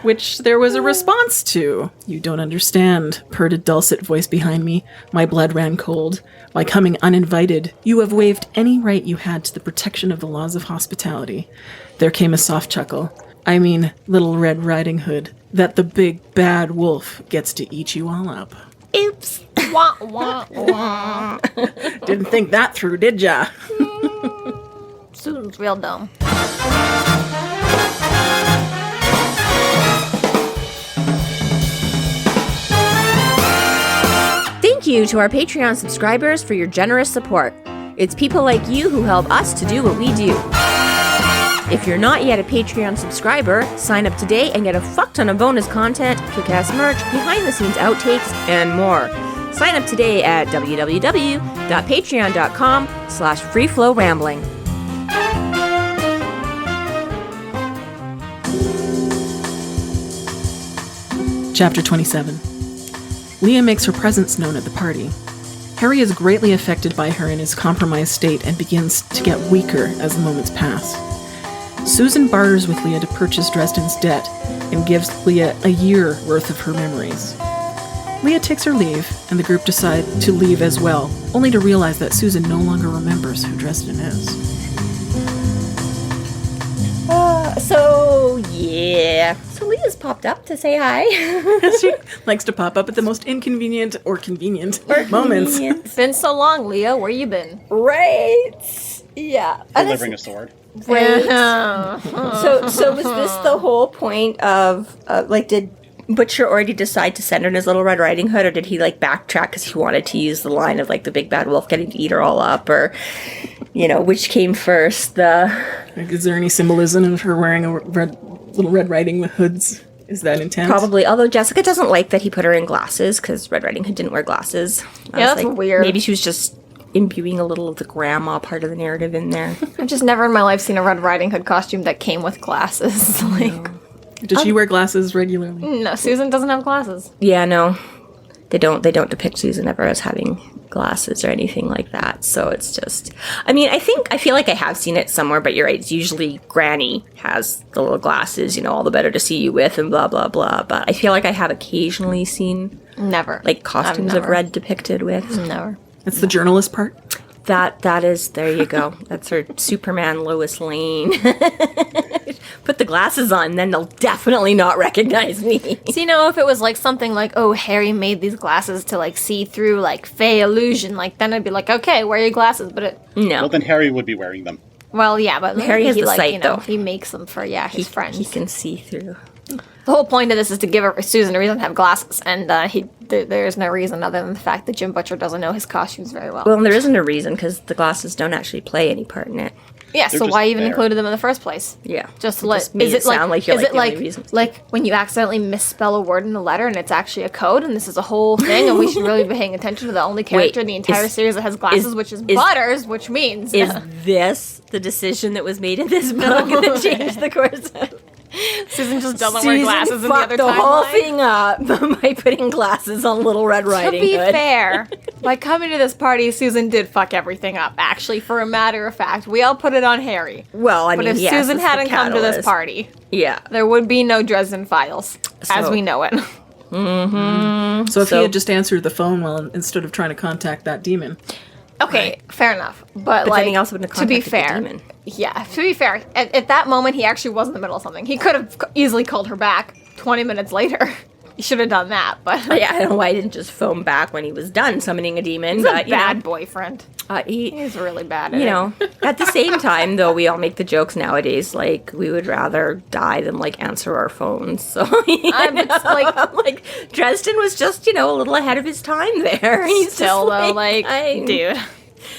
Which there was a response to. You don't understand, purred a dulcet voice behind me. My blood ran cold. By coming uninvited, you have waived any right you had to the protection of the laws of hospitality. There came a soft chuckle. I mean, Little Red Riding Hood, that the big bad wolf gets to eat you all up. Oops. Wah, wah, wah. Didn't think that through, did ya? Susan's real dumb. Thank you to our Patreon subscribers for your generous support. It's people like you who help us to do what we do. If you're not yet a Patreon subscriber, sign up today and get a fuck ton of bonus content, kick-ass merch, behind-the-scenes outtakes, and more. Sign up today at www.patreon.com/freeflowrambling. Chapter 27. Leah makes her presence known at the party. Harry is greatly affected by her in his compromised state and begins to get weaker as the moments pass. Susan barters with Leah to purchase Dresden's debt and gives Leah a year worth of her memories. Leah takes her leave, and the group decide to leave as well, only to realize that Susan no longer remembers who Dresden is. So Leah's popped up to say hi. She likes to pop up at the most inconvenient or convenient moments. It's been so long, Leo. Where you been? Right. Yeah. Delivering a sword. Right. So was this the whole point of did Butcher already decide to send her in his Little Red Riding Hood, or did he backtrack because he wanted to use the line of the big bad wolf getting to eat her all up, or which came first? Is there any symbolism of her wearing a Little Red Riding Hoods? Is that intense? Probably, although Jessica doesn't like that he put her in glasses because Red Riding Hood didn't wear glasses. Yeah, that's weird. Maybe she was just imbuing a little of the grandma part of the narrative in there. I've just never in my life seen a Red Riding Hood costume that came with glasses. Does she wear glasses regularly? No, Susan doesn't have glasses. Yeah, no. They don't depict Susan ever as having glasses or anything like that. So it's just, I mean, I feel like I have seen it somewhere, but you're right. It's usually Granny has the little glasses, you know, all the better to see you with and blah, blah, blah. But I feel like I have occasionally seen Never. like costumes of Red depicted with. Never. It's the journalist part. That is, there you go. That's her Superman Lois Lane. Put the glasses on, then they'll definitely not recognize me. So, you know, if it was like something like, oh, Harry made these glasses to like see through like Fey illusion, like then I'd be like, okay, wear your glasses. But it, No. Well, then Harry would be wearing them. well, yeah, but Harry has he the like, sight, you know, though. he makes them for his friends. He can see through. The whole point of this is to give Susan a reason to have glasses, and there's no reason other than the fact that Jim Butcher doesn't know his costumes very well. Well, and there isn't a reason because the glasses don't actually play any part in it. Yeah, They're so just why even there. included them in the first place? Yeah. Just to It let just made is it it like sound like you're is like it the only like reason. like when you accidentally misspell a word in a letter and it's actually a code and this is a whole thing and we should really be paying attention to the only character in the entire series that has glasses, which is Butters, which means Is this the decision that was made in this book that changed the course of Susan just doesn't wear glasses in the other the whole timeline. thing up by putting glasses on Little Red To Riding be Hood. fair, by coming to this party, Susan did fuck everything up. Actually, for a matter of fact, we all put it on Harry. Well, I But mean, if yes, Susan it's the hadn't come to this catalyst. party, Yeah. there would be no Dresden Files as So- we know it. So if So- he had just answered the phone instead of trying to contact that demon. Okay, fair enough. But But like, then he also wouldn't have to be contacted the fair, demon. yeah, to be fair, at that moment he actually was in the middle of something. He could have easily called her back 20 minutes later. He should have done that, but Yeah, I don't know why he didn't just phone back when he was done summoning a demon. he's but, a bad boyfriend. He's He's really bad at you it. know, at the same time, though, we all make the jokes nowadays, like, we would rather die than, like, answer our phones. So, It's like, like, Dresden was just, you know, a little ahead of his time there. He's still just though, like, dude.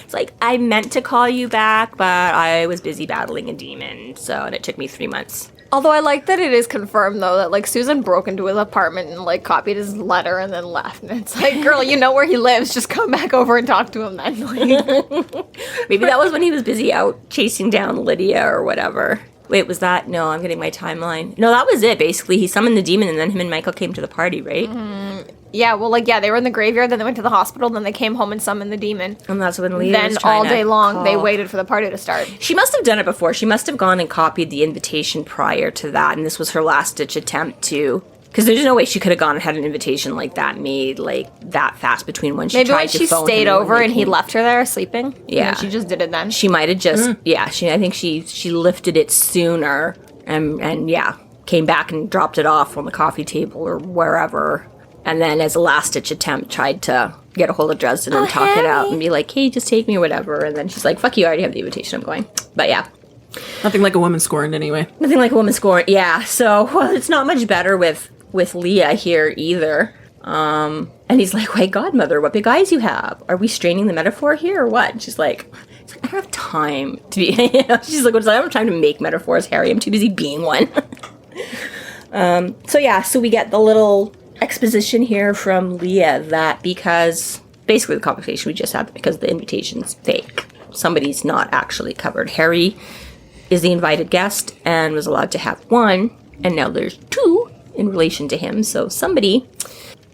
It's like, I meant to call you back, but I was busy battling a demon, so, and it took me 3 months. Although I like that it is confirmed though that like Susan broke into his apartment and like copied his letter and then left. And it's like, girl, you know where he lives. Just come back over and talk to him then. Like, Maybe that was when he was busy out chasing down Lydia or whatever. Wait, was that? No, I'm getting my timeline. No, that was it, basically. He summoned the demon, and then him and Michael came to the party, right? yeah, well, like, yeah, they were in the graveyard, then they went to the hospital, then they came home and summoned the demon. And that's when Lydia Then was trying all to day long, they call. waited for the party to start. She must have done it before. She must have gone and copied the invitation prior to that, and this was her last-ditch attempt to... Because there's no way she could have gone and had an invitation like that made, like, that fast between when she Maybe tried when to she phone stayed him over when and they he came. left her there sleeping. Yeah. And she just did it then. She might have just... Yeah, I think she lifted it sooner and yeah, came back and dropped it off on the coffee table or wherever. And then as a last-ditch attempt, tried to get a hold of Dresden and talk it out and be like, hey, just take me or whatever. And then she's like, fuck you, I already have the invitation, I'm going. But yeah. Nothing like a woman scorned anyway. Nothing like a woman scorned. Yeah, so, well, it's not much better with Leah here either. And he's like, wait, godmother, what big eyes you have. Are we straining the metaphor here or what? And she's like, I don't have time to be... She's like, I don't have time to make metaphors, Harry. I'm too busy being one. So we get the little exposition here from Leah that because... Basically the conversation we just had, because the invitation's fake. Somebody's not actually covered. Harry is the invited guest and was allowed to have one, and now there's two in relation to him, so somebody...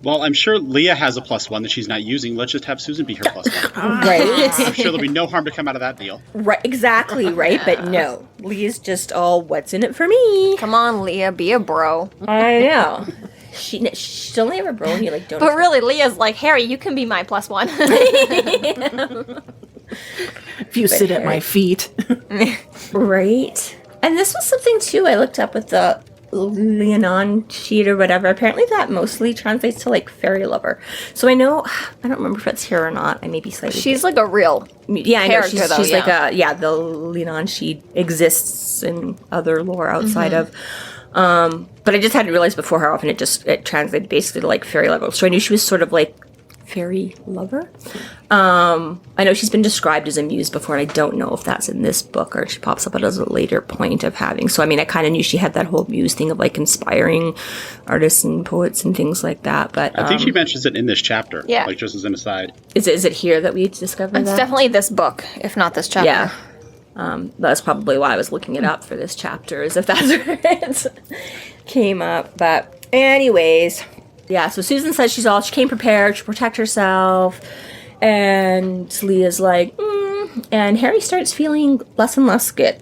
Well, I'm sure Leah has a +1 that she's not using. Let's just have Susan be her +1. Right. I'm sure there'll be no harm to come out of that deal. Right, exactly, right? But no. Leah's just all, what's in it for me? Come on, Leah, be a bro. I know. She's only ever bro and you like don't... But really, Leah's like, Harry, you can be my +1. If you sit at my feet. Right. And this was something, too, I looked up with the Leonon sheet or whatever. Apparently that mostly translates to, like, fairy lover. So I know... I don't remember if that's here or not. I may be slightly... She's like a real Yeah, I know. character, She's though, like yeah. the Leonon sheet exists in other lore outside of... but I just hadn't realized before how often it translated basically to, like, fairy lover. So I knew she was sort of, like, fairy lover. I know she's been described as a muse before, and I don't know if that's in this book or she pops up as a later point of having. So, I mean, I kind of knew she had that whole muse thing of, like, inspiring artists and poets and things like that. But I think she mentions it in this chapter. Yeah. Like, just as an aside. is it here that we discovered It's that? definitely this book, if not this chapter. Yeah. That's probably why I was looking it up for this chapter, is if that's where it came up. But anyways, yeah, so Susan says she came prepared to protect herself. And Leah's like, and Harry starts feeling less and less good.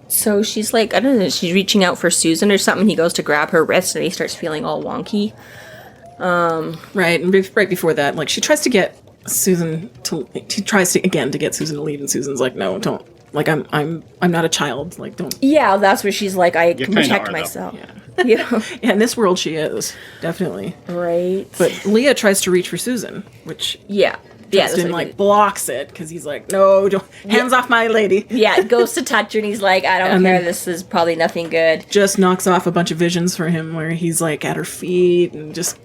So she's like, I don't know, she's reaching out for Susan or something. He goes to grab her wrist and he starts feeling all wonky. Right, and right before that, like, she tries to get Susan to, he tries to, again, to get Susan to leave, and Susan's like, no, don't. Like, I'm not a child. Like, don't. Yeah, that's where she's like, I can protect are, myself. Yeah. Yeah. Yeah, in this world she is, definitely. Right. But Leah tries to reach for Susan, which Yeah. Yeah. Dresden, like, blocks it, because he's like, no, don't, hands off my lady. Yeah, goes to touch her and he's like, I don't And care, then- this is probably nothing good. Just knocks off a bunch of visions for him where he's, like, at her feet and just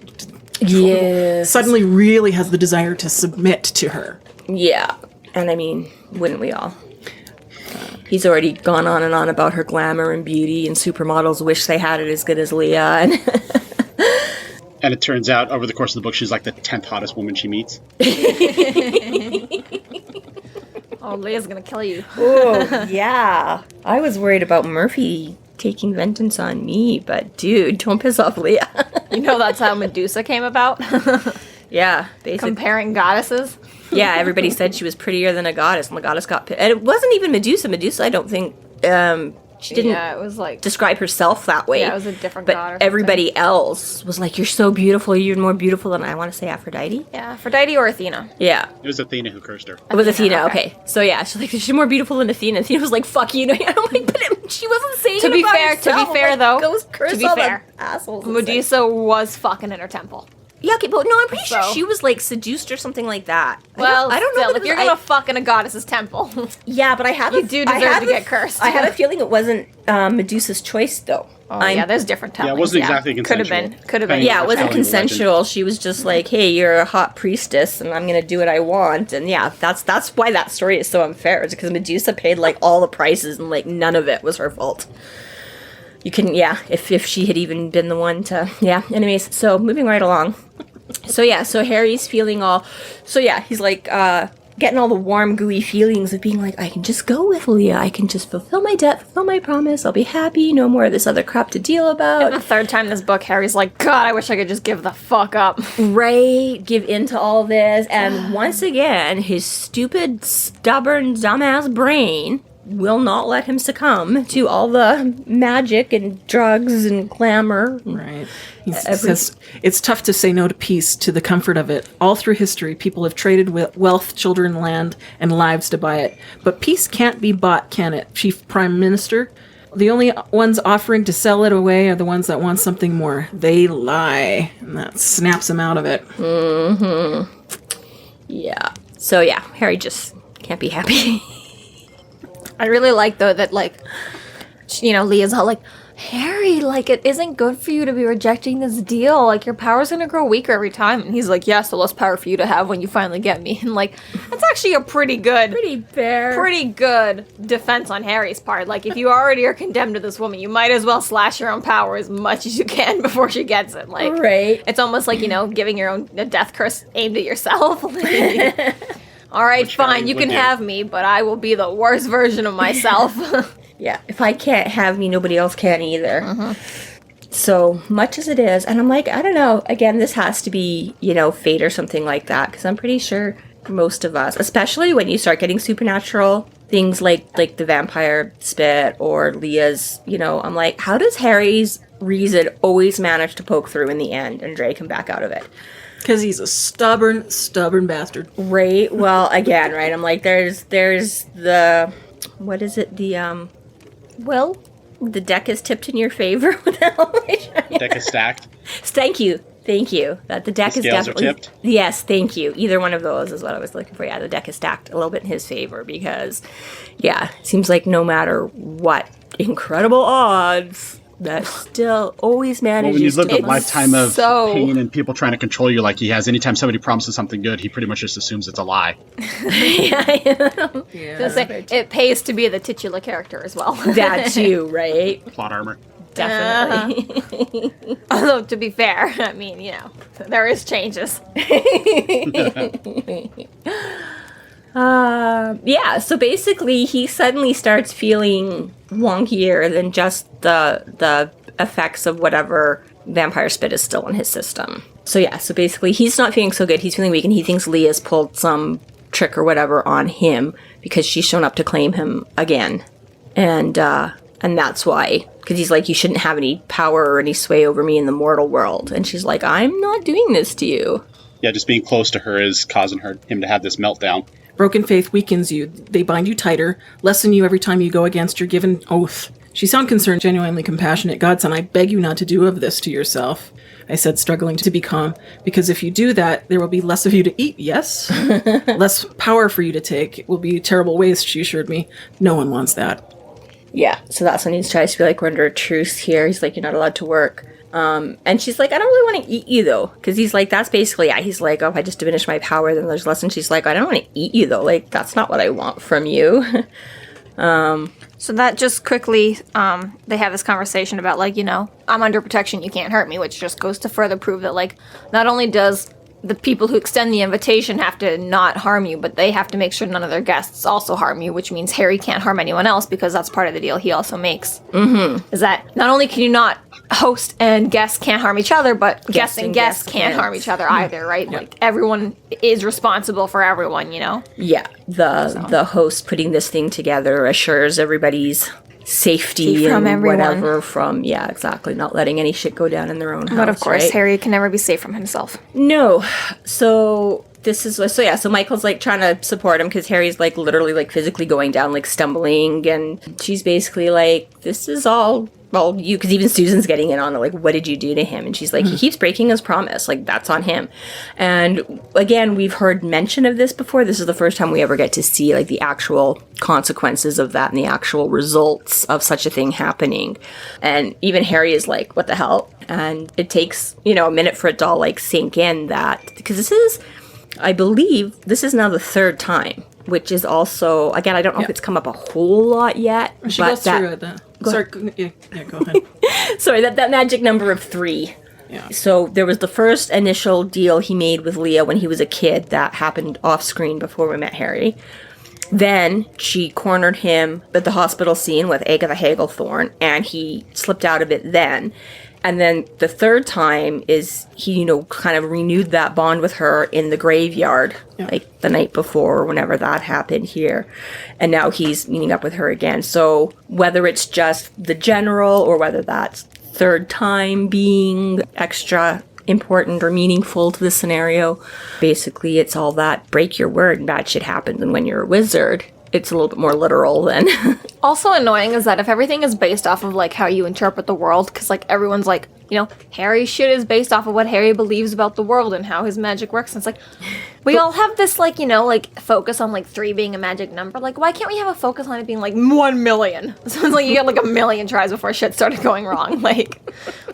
Yes. suddenly really has the desire to submit to her. Yeah. And I mean, wouldn't we all? He's already gone on and on about her glamour and beauty, and supermodels wish they had it as good as Leah. And And it turns out, over the course of the book, she's like the 10th hottest woman she meets. Oh, Leah's gonna kill you. oh, yeah. I was worried about Murphy taking vengeance on me, but dude, don't piss off Leah. You know that's how Medusa came about? Yeah, basically. Comparing goddesses. Yeah, everybody said she was prettier than a goddess, and the goddess got pissed. And it wasn't even Medusa. Medusa, I don't think, she didn't Yeah, it was like... describe herself that way. Yeah, it was a different but god or something. everybody else was like, you're so beautiful, you're more beautiful than, I want to say, Aphrodite? Yeah, Aphrodite or Athena. Yeah. It was Athena who cursed her. It was Athena, okay. okay. So yeah, she's like, she's more beautiful than Athena. Athena was like, fuck you. I'm like, but she wasn't saying To it be about fair- to be herself. fair, Like, though, go curse to be all fair, the assholes. and say- Medusa was fucking in her temple. Yeah, okay, but no, I'm pretty sure So- she was like seduced or something like that. Well, I don't know. still, that if it you're was- gonna fuck in a goddess's temple. yeah, but I have You a, do I deserve have to a- get cursed. I have a feeling it wasn't Medusa's choice though. Yeah, there's different Yeah, tellings. it wasn't exactly Could have consensual. been. Could have been. Depending Yeah, on it wasn't telling the legend. consensual. She was just like, "Hey, you're a hot priestess, and I'm gonna do what I want." And yeah, that's why that story is so unfair. It's because Medusa paid like all the prices, and like none of it was her fault. You couldn't, yeah. If she had even been the one to, yeah. Anyways, so moving right along. So yeah, so Harry's feeling all, so yeah, he's like getting all the warm, gooey feelings of being like, I can just go with Leah. I can just fulfill my debt, fulfill my promise. I'll be happy. No more of this other crap to deal about. The third time this book, Harry's like, God, I wish I could just give the fuck up. Right, give in to all this, and once again, his stupid, stubborn, dumbass brain will not let him succumb to all the magic and drugs and glamour. Right. He says, it's tough to say no to peace, to the comfort of it. All through history, people have traded wealth, children, land, and lives to buy it. But peace can't be bought, can it, Chief Prime Minister? The only ones offering to sell it away are the ones that want something more. They lie. And that snaps him out of it. Yeah. So yeah, Harry just can't be happy. I really like, though, that, like, you know, Leah's all like, Harry, like, it isn't good for you to be rejecting this deal. Like, your power's gonna grow weaker every time. And he's like, yeah, so less power for you to have when you finally get me. And, like, that's actually a pretty good defense on Harry's part. Like, if you already are condemned to this woman, you might as well slash your own power as much as you can before she gets it. Like, Right. it's almost like, you know, giving your own a death curse aimed at yourself. Like, all right, Which fine, Harry you would can do. have me, but I will be the worst version of myself. Yeah, if I can't have me, nobody else can either. So much as it is, and I'm like, I don't know. Again, this has to be, you know, fate or something like that, because I'm pretty sure most of us, especially when you start getting supernatural things like the vampire spit or Leah's, you know, I'm like, how does Harry's reason always manage to poke through in the end and drag him back out of it? Because he's a stubborn, stubborn bastard. Right. Well, again, right. I'm like, there's the, what is it? The Will? the deck is tipped in your favor. What the hell am I trying to- Deck is stacked. Thank you. That the deck The is scales are definitely tipped? Yes, thank you. Either one of those is what I was looking for. Yeah, the deck is stacked a little bit in his favor because, yeah, it seems like no matter what incredible odds, that still always Well, manages when you look to at a lifetime of so- pain and people trying to control you like he has, anytime somebody promises something good, he pretty much just assumes it's a lie. It pays to be the titular character as well. that too, right? Plot armor. Definitely. Although, to be fair, I mean, you know, there is changes. Yeah, so basically he suddenly starts feeling wonkier than just the effects of whatever vampire spit is still in his system. So basically he's not feeling so good. He's feeling weak, and he thinks Leah's pulled some trick or whatever on him because she's shown up to claim him again. And that's why. Because he's like, you shouldn't have any power or any sway over me in the mortal world. And she's like, I'm not doing this to you. Yeah, just being close to her is causing him to have this meltdown. Broken faith weakens you. They bind you tighter, lessen you every time you go against your given oath. She sounded concerned, genuinely compassionate. Godson, I beg you not to do of this to yourself, I said, struggling to be calm. Because if you do that, there will be less of you to eat, yes? Less power for you to take. It will be terrible waste, she assured me. No one wants that. Yeah, so that's when he tries to be like, we're under a truce here. He's like, you're not allowed to work. And she's like, I don't really want to eat you, though. Because he's like, that's basically, yeah, he's like, oh, if I just diminish my power, then there's less. And she's like, I don't want to eat you, though. Like, that's not what I want from you. So that just quickly, they have this conversation about, like, you know, I'm under protection, you can't hurt me, which just goes to further prove that, like, not only does the people who extend the invitation have to not harm you, but they have to make sure none of their guests also harm you, which means Harry can't harm anyone else because that's part of the deal he also makes. Mm-hmm. Is that not only can you not host and guests can't harm each other, but guests and guests can't harm each other either, right? Yeah. Like, everyone is responsible for everyone, you know? Yeah, the host putting this thing together assures everybody's safety from and everyone. Whatever from, yeah, exactly, not letting any shit go down in their own house. But of course, right? Harry can never be safe from himself. No. So this is, so Michael's like trying to support him because Harry's like literally like physically going down, like stumbling, and she's basically like, this is all you, because even Susan's getting in on it, like, what did you do to him? And she's like, he keeps breaking his promise, like, that's on him. And again, we've heard mention of this before. This is the first time we ever get to see like the actual consequences of that and the actual results of such a thing happening. And even Harry is like, what the hell? And it takes, you know, a minute for it to all like sink in that, because this is, I believe, this is now the third time, which is also, again, I don't know if it's come up a whole lot yet. She goes through it. Sorry, go ahead. Sorry, that magic number of 3. Yeah. So there was the first initial deal he made with Leah when he was a kid that happened off screen before we met Harry. Then she cornered him at the hospital scene with Agatha Hagglethorne, and he slipped out of it then. And then the third time is he, you know, kind of renewed that bond with her in the graveyard, like the night before or whenever that happened here. And now he's meeting up with her again. So whether it's just the general or whether that's third time being extra important or meaningful to the scenario, basically it's all that break your word and bad shit happens. And when you're a wizard, it's a little bit more literal than... Also annoying is that if everything is based off of, like, how you interpret the world, because, like, everyone's like, you know, Harry's shit is based off of what Harry believes about the world and how his magic works. And it's like, we all have this, like, you know, like, focus on, like, 3 being a magic number. Like, why can't we have a focus on it being, like, 1 million? So it's like you get, like, 1 million tries before shit started going wrong. Like,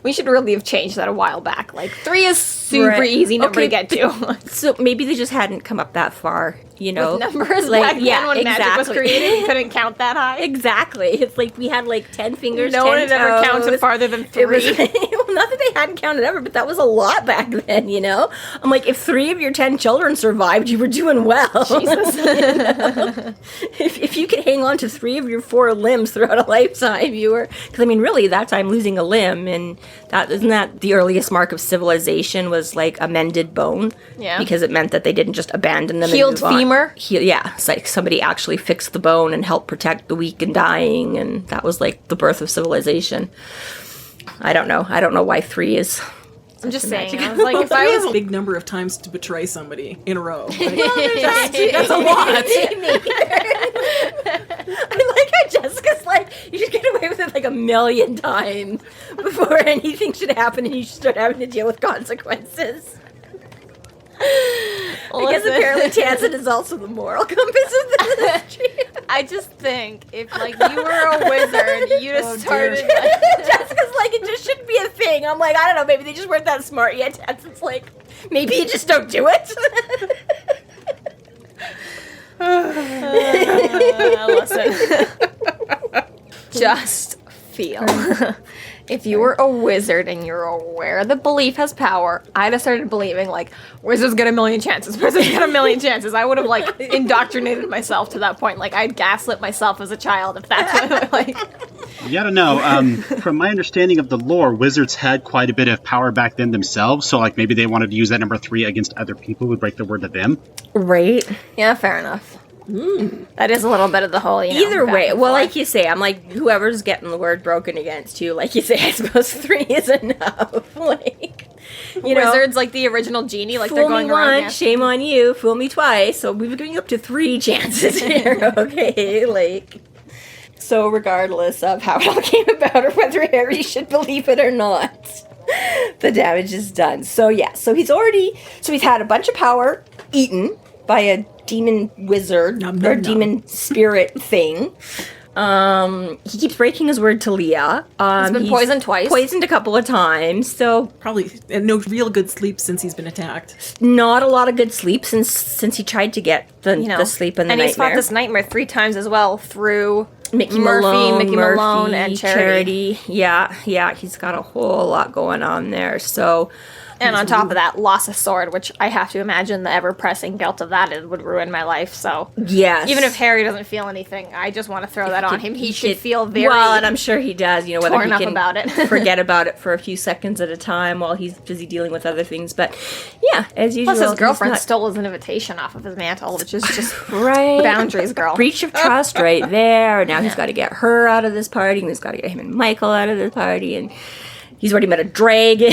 we should really have changed that a while back. Like, 3 is super easy number to get to. So maybe they just hadn't come up that far, you know? With numbers, like, back then when magic was created, you couldn't count that high. Exactly. It's like we had, like, 10 fingers, no 10 one had ever counted farther than 3. It was, well, not that they hadn't counted ever, but that was a lot back then, you know? I'm like, if 3 of your 10 children survived, you were doing well. Jesus. You know? If you could hang on to 3 of your 4 limbs throughout a lifetime, you were... Because, I mean, really, that time losing a limb, and that isn't that the earliest mark of civilization was, like, a mended bone? Yeah. Because it meant that they didn't just abandon them. Healed and move on. femur? Yeah. It's like somebody actually fixed the bone and helped protect the weak and dying, and that was, like, the birth of civilization. I don't know. I don't know why 3 is... I'm just saying. I was like, if I was a big number of times to betray somebody in a row. Like, that's a lot. I like how Jessica's like, you should get away with it like 1 million times before anything should happen and you should start having to deal with consequences. I guess apparently Tansenn is also the moral compass of the industry. I just think if, like, you were a wizard, you'd have started... Like, Jessica's like, it just shouldn't be a thing. I'm like, I don't know, maybe they just weren't that smart yet. Tansenn's like, maybe you just don't do it. Listen. Just feel. If you were a wizard and you're aware that belief has power, I'd have started believing, like, wizards get 1 million chances, wizards get 1 million chances. I would have, like, indoctrinated myself to that point. Like, I'd gaslit myself as a child if that's what, like... You gotta know, from my understanding of the lore, wizards had quite a bit of power back then themselves, so like maybe they wanted to use that number 3 against other people who would break their word to them. Right. Yeah, fair enough. That is a little bit of the whole, Either back way, and well, forth. like you say, I'm like, whoever's getting the word broken against you, like you say, I suppose 3 is enough. Like, you know, Wizards like the original genie, like fool they're going me around. once, shame on you. Fool me twice. So we've given you up to 3 chances here, okay? Like, so regardless of how it all came about or whether Harry should believe it or not, the damage is done. So yeah, so he's had a bunch of power eaten by a demon wizard or demon spirit thing. He keeps breaking his word to Leah. He's been poisoned twice. Poisoned a couple of times. So Probably no real good sleep since he's been attacked. not a lot of good sleep since he tried to get the sleep and the and he's nightmare. fought this nightmare 3 times as well through Mickey Murphy, Malone, and Charity. Yeah, he's got a whole lot going on there. So, And on top of that, lost a sword, which I have to imagine the ever-pressing guilt of that would ruin my life. So yes. even if Harry doesn't feel anything, I just want to throw that on him. He should feel very well, and I'm sure he does. You know, whether torn he up can about it. forget about it for a few seconds at a time while he's busy dealing with other things. But yeah, as usual, Plus, his he's girlfriend not- stole his invitation off of his mantle, which is just right boundaries, girl. breach of trust right there. Now he's got to get her out of this party, and he's got to get him and Michael out of this party, and he's already met a dragon.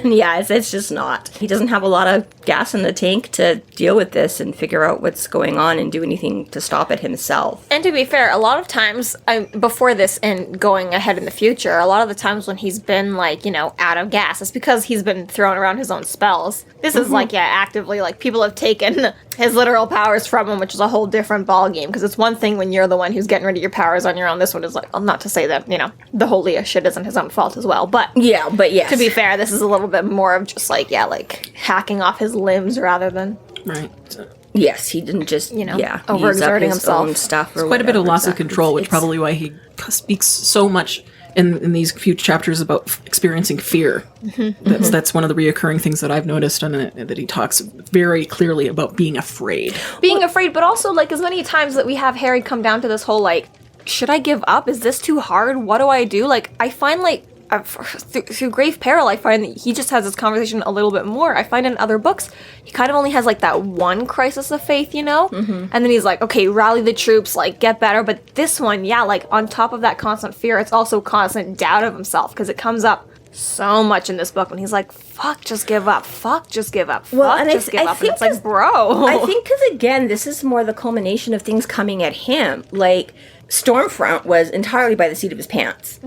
Yeah, it's just not. He doesn't have a lot of gas in the tank to deal with this and figure out what's going on and do anything to stop it himself. And to be fair, a lot of times, before this and going ahead in the future, a lot of the times when he's been, like, out of gas, it's because he's been throwing around his own spells. This is, actively, people have taken his literal powers from him, which is a whole different ballgame, because it's one thing when you're the one who's getting rid of your powers on your own. This one is, well, not to say that, the whole Leah shit isn't his own fault as well, but... Yeah, but yes. To be fair, this is a little bit more of just, hacking off his limbs rather than... Right. Yes, he didn't just, overexerting use up his himself. own stuff or Quite a bit of whatever, loss of exactly. control, which It's- probably why he speaks so much in these few chapters about experiencing fear. That's one of the reoccurring things that I've noticed, and that he talks very clearly about being afraid. Being afraid, but also, as many times that we have Harry come down to this whole, should I give up? Is this too hard? What do I do? I find, through Grave Peril, I find that he just has this conversation a little bit more. I find in other books, he kind of only has, that one crisis of faith, And then he's like, okay, rally the troops, get better. But this one, on top of that constant fear, it's also constant doubt of himself, because it comes up so much in this book when he's like, fuck, just give up. Fuck, just give up. Well, Fuck, and just give I up. think And it's bro. I think because, again, this is more the culmination of things coming at him. Stormfront was entirely by the seat of his pants.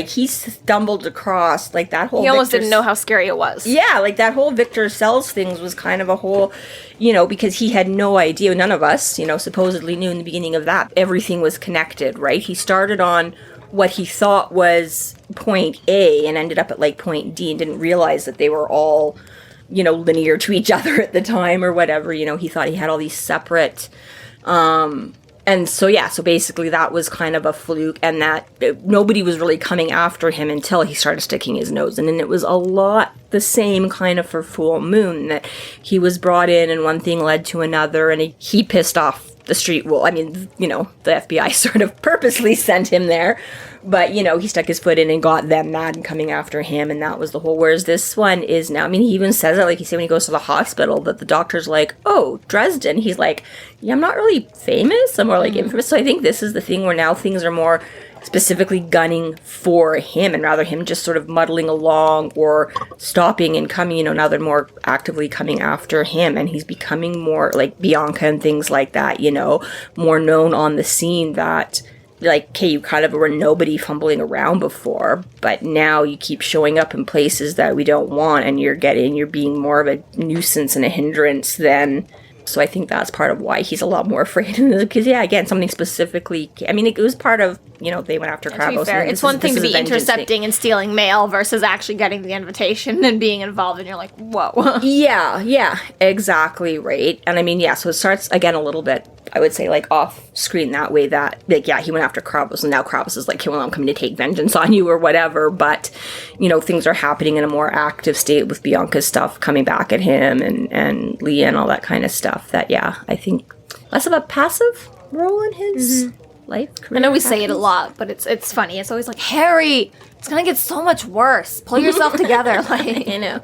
He stumbled across, that whole... He almost Victor didn't know how scary it was. Yeah, that whole Victor Sells things was kind of a whole, because he had no idea. None of us, supposedly knew in the beginning of that. Everything was connected, right? He started on what he thought was point A and ended up at, point D and didn't realize that they were all, linear to each other at the time or whatever. He thought he had all these separate... And so basically that was kind of a fluke, and that nobody was really coming after him until he started sticking his nose in. And it was a lot the same kind of for Full Moon, that he was brought in and one thing led to another, and he pissed off the street. Well, I mean, the FBI sort of purposely sent him there, but, he stuck his foot in and got them mad and coming after him, and that was the whole, whereas this one is now, I mean, he even says it, he said when he goes to the hospital, that the doctor's like, oh, Dresden, he's like, yeah, I'm not really famous, I'm more infamous, so I think this is the thing where now things are more specifically gunning for him, and rather him just sort of muddling along or stopping and coming, now they're more actively coming after him, and he's becoming more like Bianca and things like that, more known on the scene, that okay, you kind of were nobody fumbling around before, but now you keep showing up in places that we don't want, and you're being more of a nuisance and a hindrance than... So I think that's part of why he's a lot more afraid. Because, again, something specifically... I mean, it was part of, they went after Krabos. To be fair, it's one thing to be intercepting and stealing mail versus actually getting the invitation and being involved, and you're like, whoa. Yeah, exactly right. And I mean, so it starts, again, a little bit, I would say, off screen that way, that, he went after Krabos, and now Krabos is like, hey, well, I'm coming to take vengeance on you or whatever, but, things are happening in a more active state with Bianca's stuff coming back at him and Leah and all that kind of stuff, that, I think less of a passive role in his life, I career. know we say it a happiness. lot, but it's funny. It's always like, Harry, it's gonna get so much worse. Pull yourself together. Like, You know.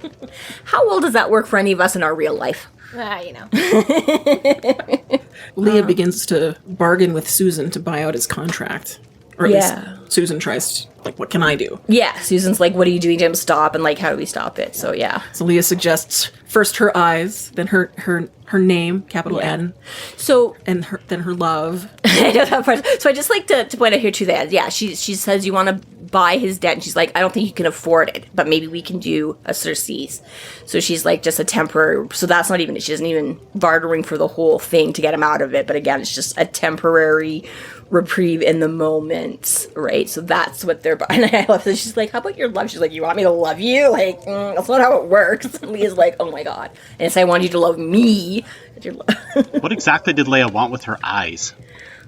How well does that work for any of us in our real life? you know. Leah begins to bargain with Susan to buy out his contract. Or at Yeah. least Susan tries to, like, what can I do? Yeah, Susan's like, what are you doing to him? Stop. And like, how do we stop it? So yeah. So Leah suggests first her eyes, then her name, capital Yeah. N, So and then her love. I know that part. So I just like to point out here too that yeah, she says you want to buy his debt, and she's like, I don't think you can afford it, but maybe we can do a surcease. So she's like just a temporary. So that's not even. She isn't even bartering for the whole thing to get him out of it. But again, it's just a temporary reprieve in the moment, right? So that's what they're buying. And I love that she's like, how about your love? She's like, you want me to love you? Like, that's not how it works. And Leah's like, oh my god. And it's I want you to love me. What exactly did Leia want with her eyes?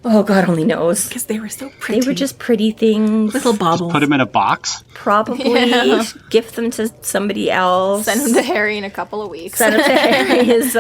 Oh, God only knows. Because they were so pretty. They were just pretty things. little bobbles. Put him in a box? Probably gift them to somebody else. Send him to Harry in a couple of weeks. Send them to Harry. This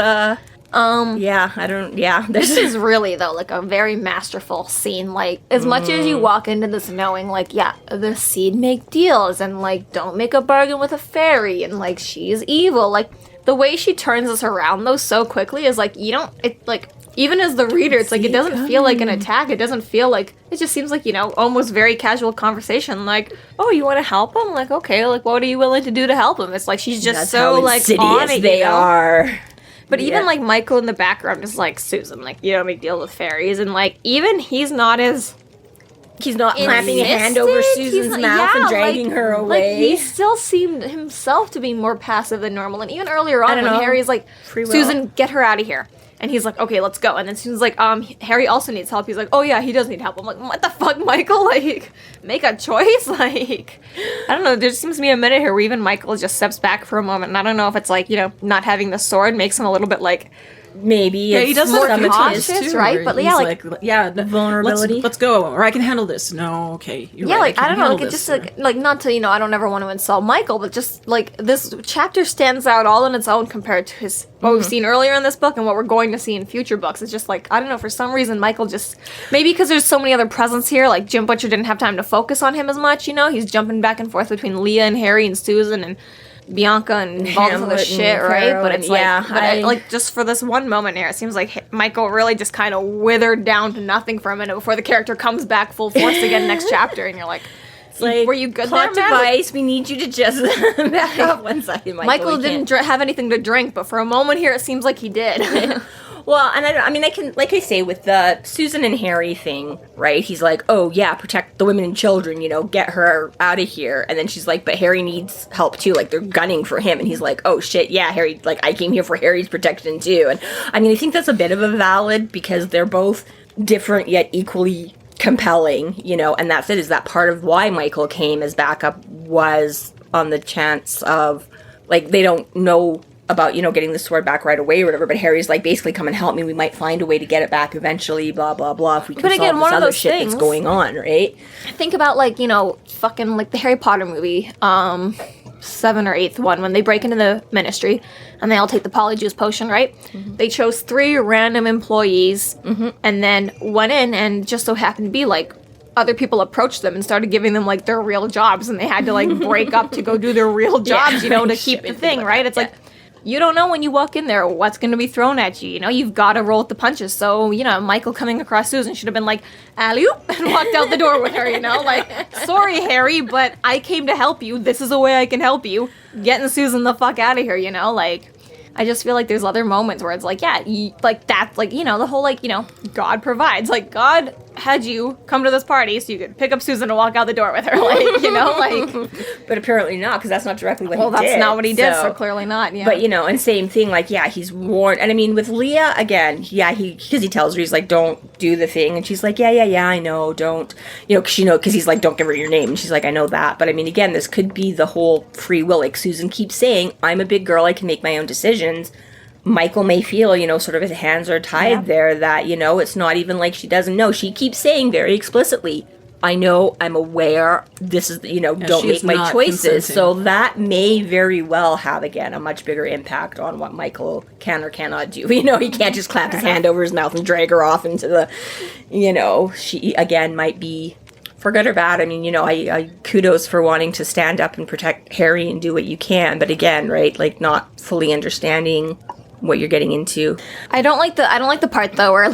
This is really, though, like a very masterful scene. Like, as much as you walk into this knowing, like, yeah, the seed make deals, and, like, don't make a bargain with a fairy, and, like, she's evil. Like, the way she turns us around, though, so quickly is, like, you don't, it, like, even as the reader, it's like, it doesn't feel like an attack. It doesn't feel like, it just seems like, you know, almost very casual conversation. Like, oh, you want to help him? Like, okay, like, what are you willing to do to help him? It's like, she's just That's so, how like, insidious on it, they you know? are. But even Yeah. like Michael in the background is like, Susan, like, you don't make deals with fairies, and like even he's not as He's not clapping a hand over insistent. Susan's He's not- mouth and yeah, dragging like- her away. Like he still seemed himself to be more passive than normal. And even earlier on don't when know. Harry's like, Free will. Susan, get her out of here. And he's like, okay, let's go. And then Susan's like, Harry also needs help. He's like, oh yeah, he does need help. I'm like, what the fuck, Michael? Like, make a choice? Like, I don't know. There seems to be a minute here where even Michael just steps back for a moment. And I don't know if it's like, you know, not having the sword makes him a little bit like, Maybe Yeah, it's he does more look cautious, cautious, right? Where But he's yeah, like- vulnerability. Let's go, or I can handle this. No, okay, you're yeah, right. like I don't know, handle like it this, just or- like not to, you know, I don't ever want to insult Michael, but just like this chapter stands out all on its own compared to his what we've seen earlier in this book and what we're going to see in future books. It's just like I don't know, for some reason Michael just maybe because there's so many other presents here, like Jim Butcher didn't have time to focus on him as much, you know. He's jumping back and forth between Leah and Harry and Susan and Bianca and all this other Hamlet shit, and right? Peril But and- it's like, yeah, but like just for this one moment here, it seems like Michael really just kind of withered down to nothing for a minute before the character comes back full force again next chapter, and you're like, like, were you good plot there, man? device? We need you to just back up one second, Michael. Michael We didn't can't- have anything to drink, but for a moment here, it seems like he did. Well, and I mean, I can, like I say, with the Susan and Harry thing, right? He's like, oh, yeah, protect the women and children, you know, get her out of here. And then she's like, but Harry needs help, too. Like, they're gunning for him. And he's like, oh, shit, yeah, Harry, like, I came here for Harry's protection, too. And, I mean, I think that's a bit of a valid, because they're both different yet equally compelling, you know, and that's it, is that part of why Michael came as backup was on the chance of, like, they don't know about, you know, getting the sword back right away or whatever, but Harry's like, basically, come and help me, we might find a way to get it back eventually, blah, blah, blah, if we can But again, solve one this of other those shit things- that's going on, right? Think about, like, you know, fucking, like, the Harry Potter movie, 7 or 8th one, when they break into the ministry, and they all take the polyjuice potion, right? They chose 3 random employees, and then went in, and just so happened to be, like, other people approached them and started giving them, like, their real jobs, and they had to, like, break up to go do their real jobs, you know, to keep the thing, right? It's like, you don't know when you walk in there what's going to be thrown at you. You know, you've got to roll with the punches. So, you know, Michael coming across Susan should have been like, alley-oop, and walked out the door with her, you know? Like, sorry, Harry, but I came to help you. This is a way I can help you. Getting Susan the fuck out of here, you know? Like, I just feel like there's other moments where it's like, yeah, like, that's, like, you know, the whole, like, you know, God provides. Like, God had you come to this party so you could pick up Susan and walk out the door with her. Like, you know, like... But apparently not, because that's not directly what Well, he did. that's not what he did, so clearly not, yeah. But, you know, and same thing, like, yeah, he's warned. And I mean, with Leah, again, yeah, because he tells her, he's like, don't do the thing. And she's like, yeah, I know, don't. You know, because he's like, don't give her your name. And she's like, I know that. But I mean, again, this could be the whole free will. Like, Susan keeps saying, I'm a big girl, I can make my own decisions. Michael may feel, you know, sort of his hands are tied there, that, you know, it's not even like she doesn't know. She keeps saying very explicitly, I know, I'm aware, this is, don't make my choices. consenting. So that may very well have, again, a much bigger impact on what Michael can or cannot do. He can't just clap his hand over his mouth and drag her off into the, she, again, might be, for good or bad. I mean, I kudos for wanting to stand up and protect Harry and do what you can. But again, right, like not fully understanding what you're getting into. I don't like the part though where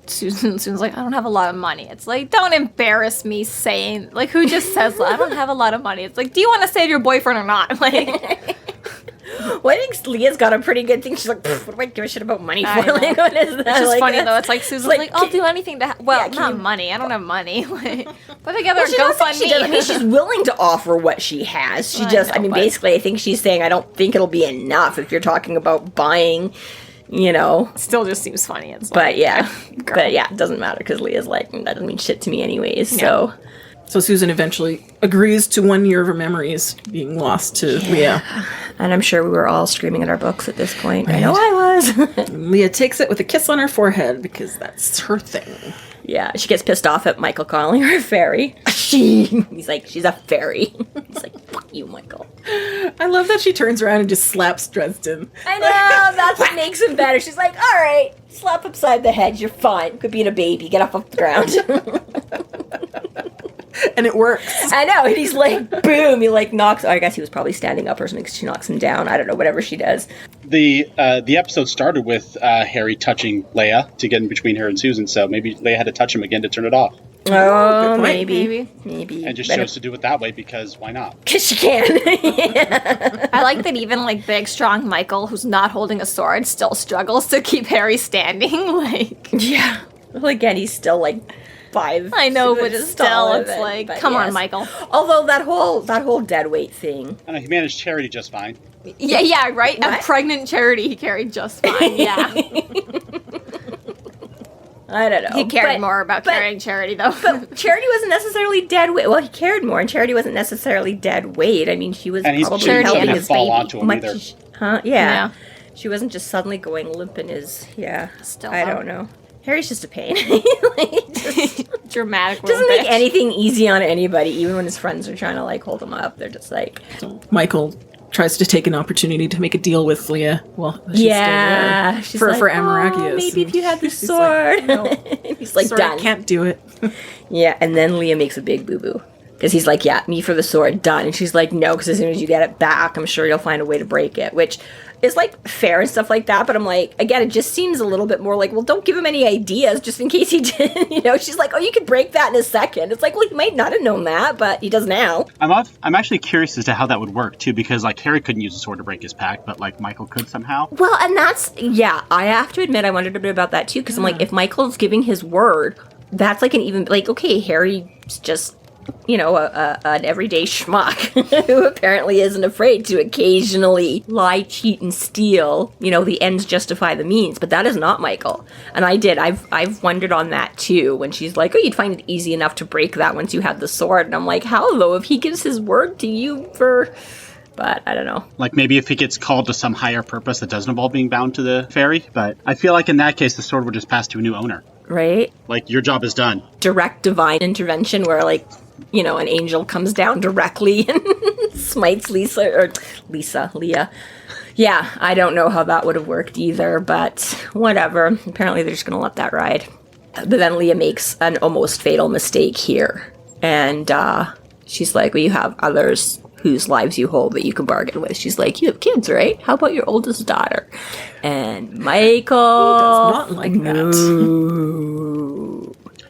Susan's like, I don't have a lot of money. It's like, don't embarrass me saying, like, who just says that? I don't have a lot of money. It's like, do you want to save your boyfriend or not? Like, well, I think Leah's got a pretty good thing. She's like, what do I give a shit about money for? I know. Like, what is that? it's just Like, funny that's- though. It's like Susan's like, I'll do anything to not money. I don't have money. Like, put together a She doesn't think she does. I mean, GoFundMe. she's willing to offer what she has. She I know, but- basically, I think she's saying, I don't think it'll be enough if you're talking about buying, Still just seems funny. It's But like, yeah, girl. but yeah, it doesn't matter because Leah's like, that doesn't mean shit to me anyways. So So Susan eventually agrees to 1 year of her memories being lost to Leah. and I'm sure we were all screaming at our books at this point. I know I was. Leah takes it with a kiss on her forehead because that's her thing. Yeah, she gets pissed off at Michael calling her a fairy. He's like, she's a fairy. He's like, fuck you, Michael. I love that she turns around and just slaps Dresden. I know, that's what makes him better. She's like, all right, slap upside the head, you're fine. Could being a baby, get off the ground. And it works. I know, and he's like, boom, he like knocks, I guess he was probably standing up or something because she knocks him down. I don't know, whatever she does. The episode started with Harry touching Leia to get in between her and Susan, so maybe Leia had to touch him again to turn it off. Oh, good point. maybe. And just chose to do it that way because why not? Because she can. Yeah. I like that even like big, strong Michael, who's not holding a sword, still struggles to keep Harry standing. Like, Yeah. Well, again, he's still like 5. I know, but it's still, it's like, come on, Michael. Although that whole dead weight thing. I know he managed Charity just fine. Yeah, right. What? A pregnant Charity he carried just fine. Yeah, I don't know. he cared But- more about but- carrying Charity though. But Charity wasn't necessarily dead weight. Well, he cared more, and Charity wasn't necessarily dead weight. I mean, she was And he's probably Charity not helping going to his fall baby. onto him either. Huh? Yeah. She wasn't just suddenly going limp in his. Yeah. Still, I though. don't know. Harry's just a pain. Just Dramatic. little doesn't make bitch. anything easy on anybody, even when his friends are trying to like hold him up. They're just like, So Michael tries to take an opportunity to make a deal with Leah. Well, she's yeah, still there. For Amaragius. "Oh, maybe if you had the She's like, sword. "No, He's like, sorry, done. can't do it. Yeah, and then Leah makes a big boo-boo. Because he's like, yeah, me for the sword, done. And she's like, no, because as soon as you get it back, I'm sure you'll find a way to break it. Which is, like, fair and stuff like that. But I'm like, again, it just seems a little bit more like, well, don't give him any ideas just in case he did. She's like, oh, you could break that in a second. It's like, well, he might not have known that, but he does now. I'm actually curious as to how that would work, too, because, like, Harry couldn't use a sword to break his pack, but, like, Michael could somehow. Well, and that's, yeah, I have to admit, I wondered a bit about that, too. Because I'm like, if Michael's giving his word, that's like an even, like, okay, Harry's just... an everyday schmuck who apparently isn't afraid to occasionally lie, cheat, and steal. The ends justify the means, but that is not Michael. And I've wondered on that too, when she's like, oh, you'd find it easy enough to break that once you had the sword. And I'm like, how though? If he gives his word to you but I don't know. Like, maybe if he gets called to some higher purpose that doesn't involve being bound to the fairy, but I feel like in that case, the sword would just pass to a new owner. Right? Like, your job is done. Direct divine intervention where an angel comes down directly and smites Leah. Yeah, I don't know how that would have worked either, but whatever. Apparently they're just going to let that ride. But then Leah makes an almost fatal mistake here. And she's like, well, you have others whose lives you hold that you can bargain with. She's like, you have kids, right? How about your oldest daughter? And Michael... Does not like that.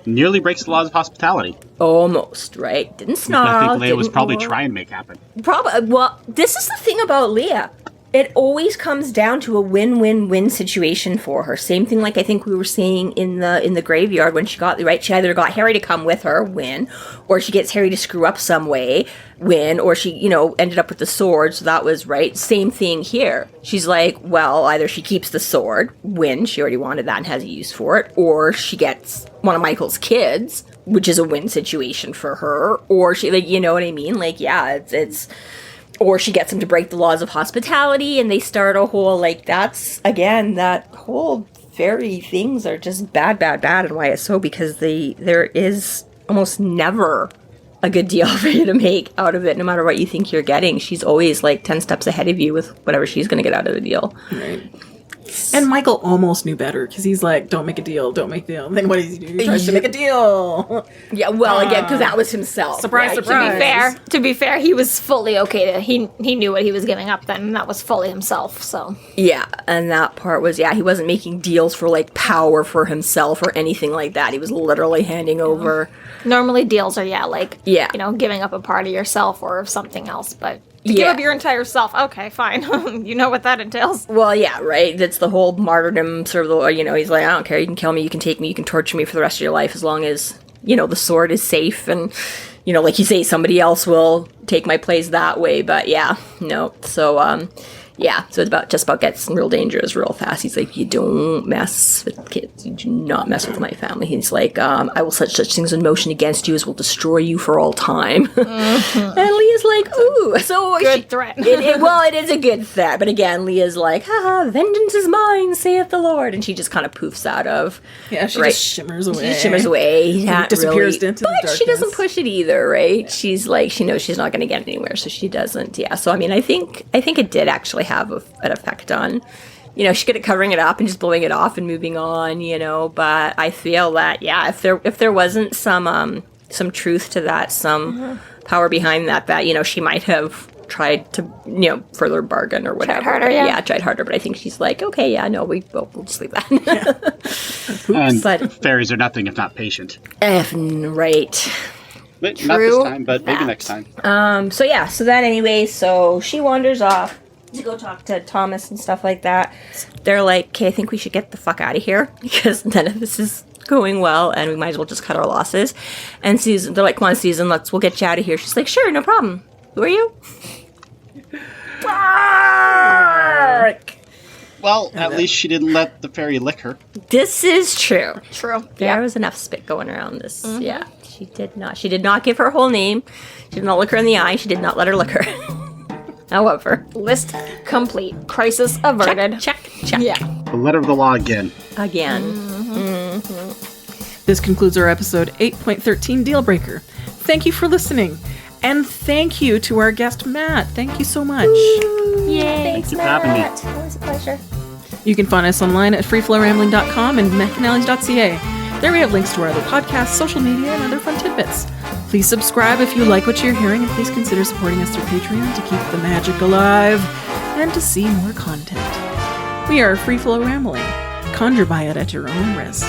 Nearly breaks the laws of hospitality. Almost, right? Didn't snarl. I think Leia was didn't probably roar. trying to make happen. Probably. Well, this is the thing about Leah. It always comes down to a win-win-win situation for her. Same thing like I think we were saying in the graveyard when she got right. She either got Harry to come with her, win, or she gets Harry to screw up some way, win, or she ended up with the sword, so that was right. Same thing here. She's like, well, either she keeps the sword, win, she already wanted that and has a use for it, or she gets one of Michael's kids, which is a win situation for her, or she you know what I mean? Like, yeah, it's. Or she gets him to break the laws of hospitality, and they start a whole, that's, again, that whole fairy things are just bad, and why it's so, because there is almost never a good deal for you to make out of it, no matter what you think you're getting. She's always like 10 steps ahead of you with whatever she's going to get out of the deal. Right. And Michael almost knew better because he's like, don't make a deal, don't make a deal. And then what does he do? He tries to make a deal. Yeah, well, again, because that was himself. Surprise, right? surprise. To be fair, he was fully okay. He knew what he was giving up then, and that was fully himself, so. Yeah, and that part was, he wasn't making deals for, like, power for himself or anything like that. He was literally handing over. Normally deals are, like, Yeah. giving up a part of yourself or something else, but to give up your entire self, okay, fine. You know what that entails. Well, yeah, right? That's the whole martyrdom sort of, he's like, I don't care, you can kill me, you can take me, you can torture me for the rest of your life as long as, the sword is safe and, like you say, somebody else will take my place that way, but yeah, no. So, so it's just about gets real dangerous real fast. He's like, you don't mess with kids. You do not mess with my family. He's like, I will set such things in motion against you as will destroy you for all time. And Leah's like, ooh. So Good threat. It is a good threat. But again, Leah's like, haha, vengeance is mine, saith the Lord. And she just kind of poofs out of. Yeah, she just shimmers away. She shimmers away. And disappears into the darkness. But she doesn't push it either, right? She's like, she knows she's not going to get anywhere, so she doesn't. Yeah, so I mean, I think it did actually have an effect on, she good at covering it up and just blowing it off and moving on, but I feel that, if there wasn't some truth to that, some power behind that, she might have tried to, further bargain or whatever. Tried harder, yeah. Yeah, tried harder, but I think she's like, okay, yeah, no, we'll just leave that. And But fairies are nothing if not patient. Right. But not this time, but maybe next time. So then anyway, so she wanders off to go talk to Thomas and stuff like that. They're like, okay, I think we should get the fuck out of here because none of this is going well and we might as well just cut our losses. And Susan, they're like, come on, Susan, we'll get you out of here. She's like, sure, no problem. Who are you? Well, at least she didn't let the fairy lick her. This is true. True. There was enough spit going around this. Yeah, she did not. She did not give her whole name. She did not look her in the eye. She did not let her lick her. However, List complete. Crisis averted. check. Yeah. The letter of the law again. This concludes our episode 8.13 Dealbreaker. Thank you for listening. And thank you to our guest, Matt. Thank you so much. Yay. Thank you for having me. Always a pleasure. You can find us online at freeflowrambling.com and McAnally's.ca. There we have links to our other podcasts, social media, and other fun tidbits. Please subscribe if you like what you're hearing, and please consider supporting us through Patreon to keep the magic alive and to see more content. We are Free Flow Rambling. Conjure by it at your own risk.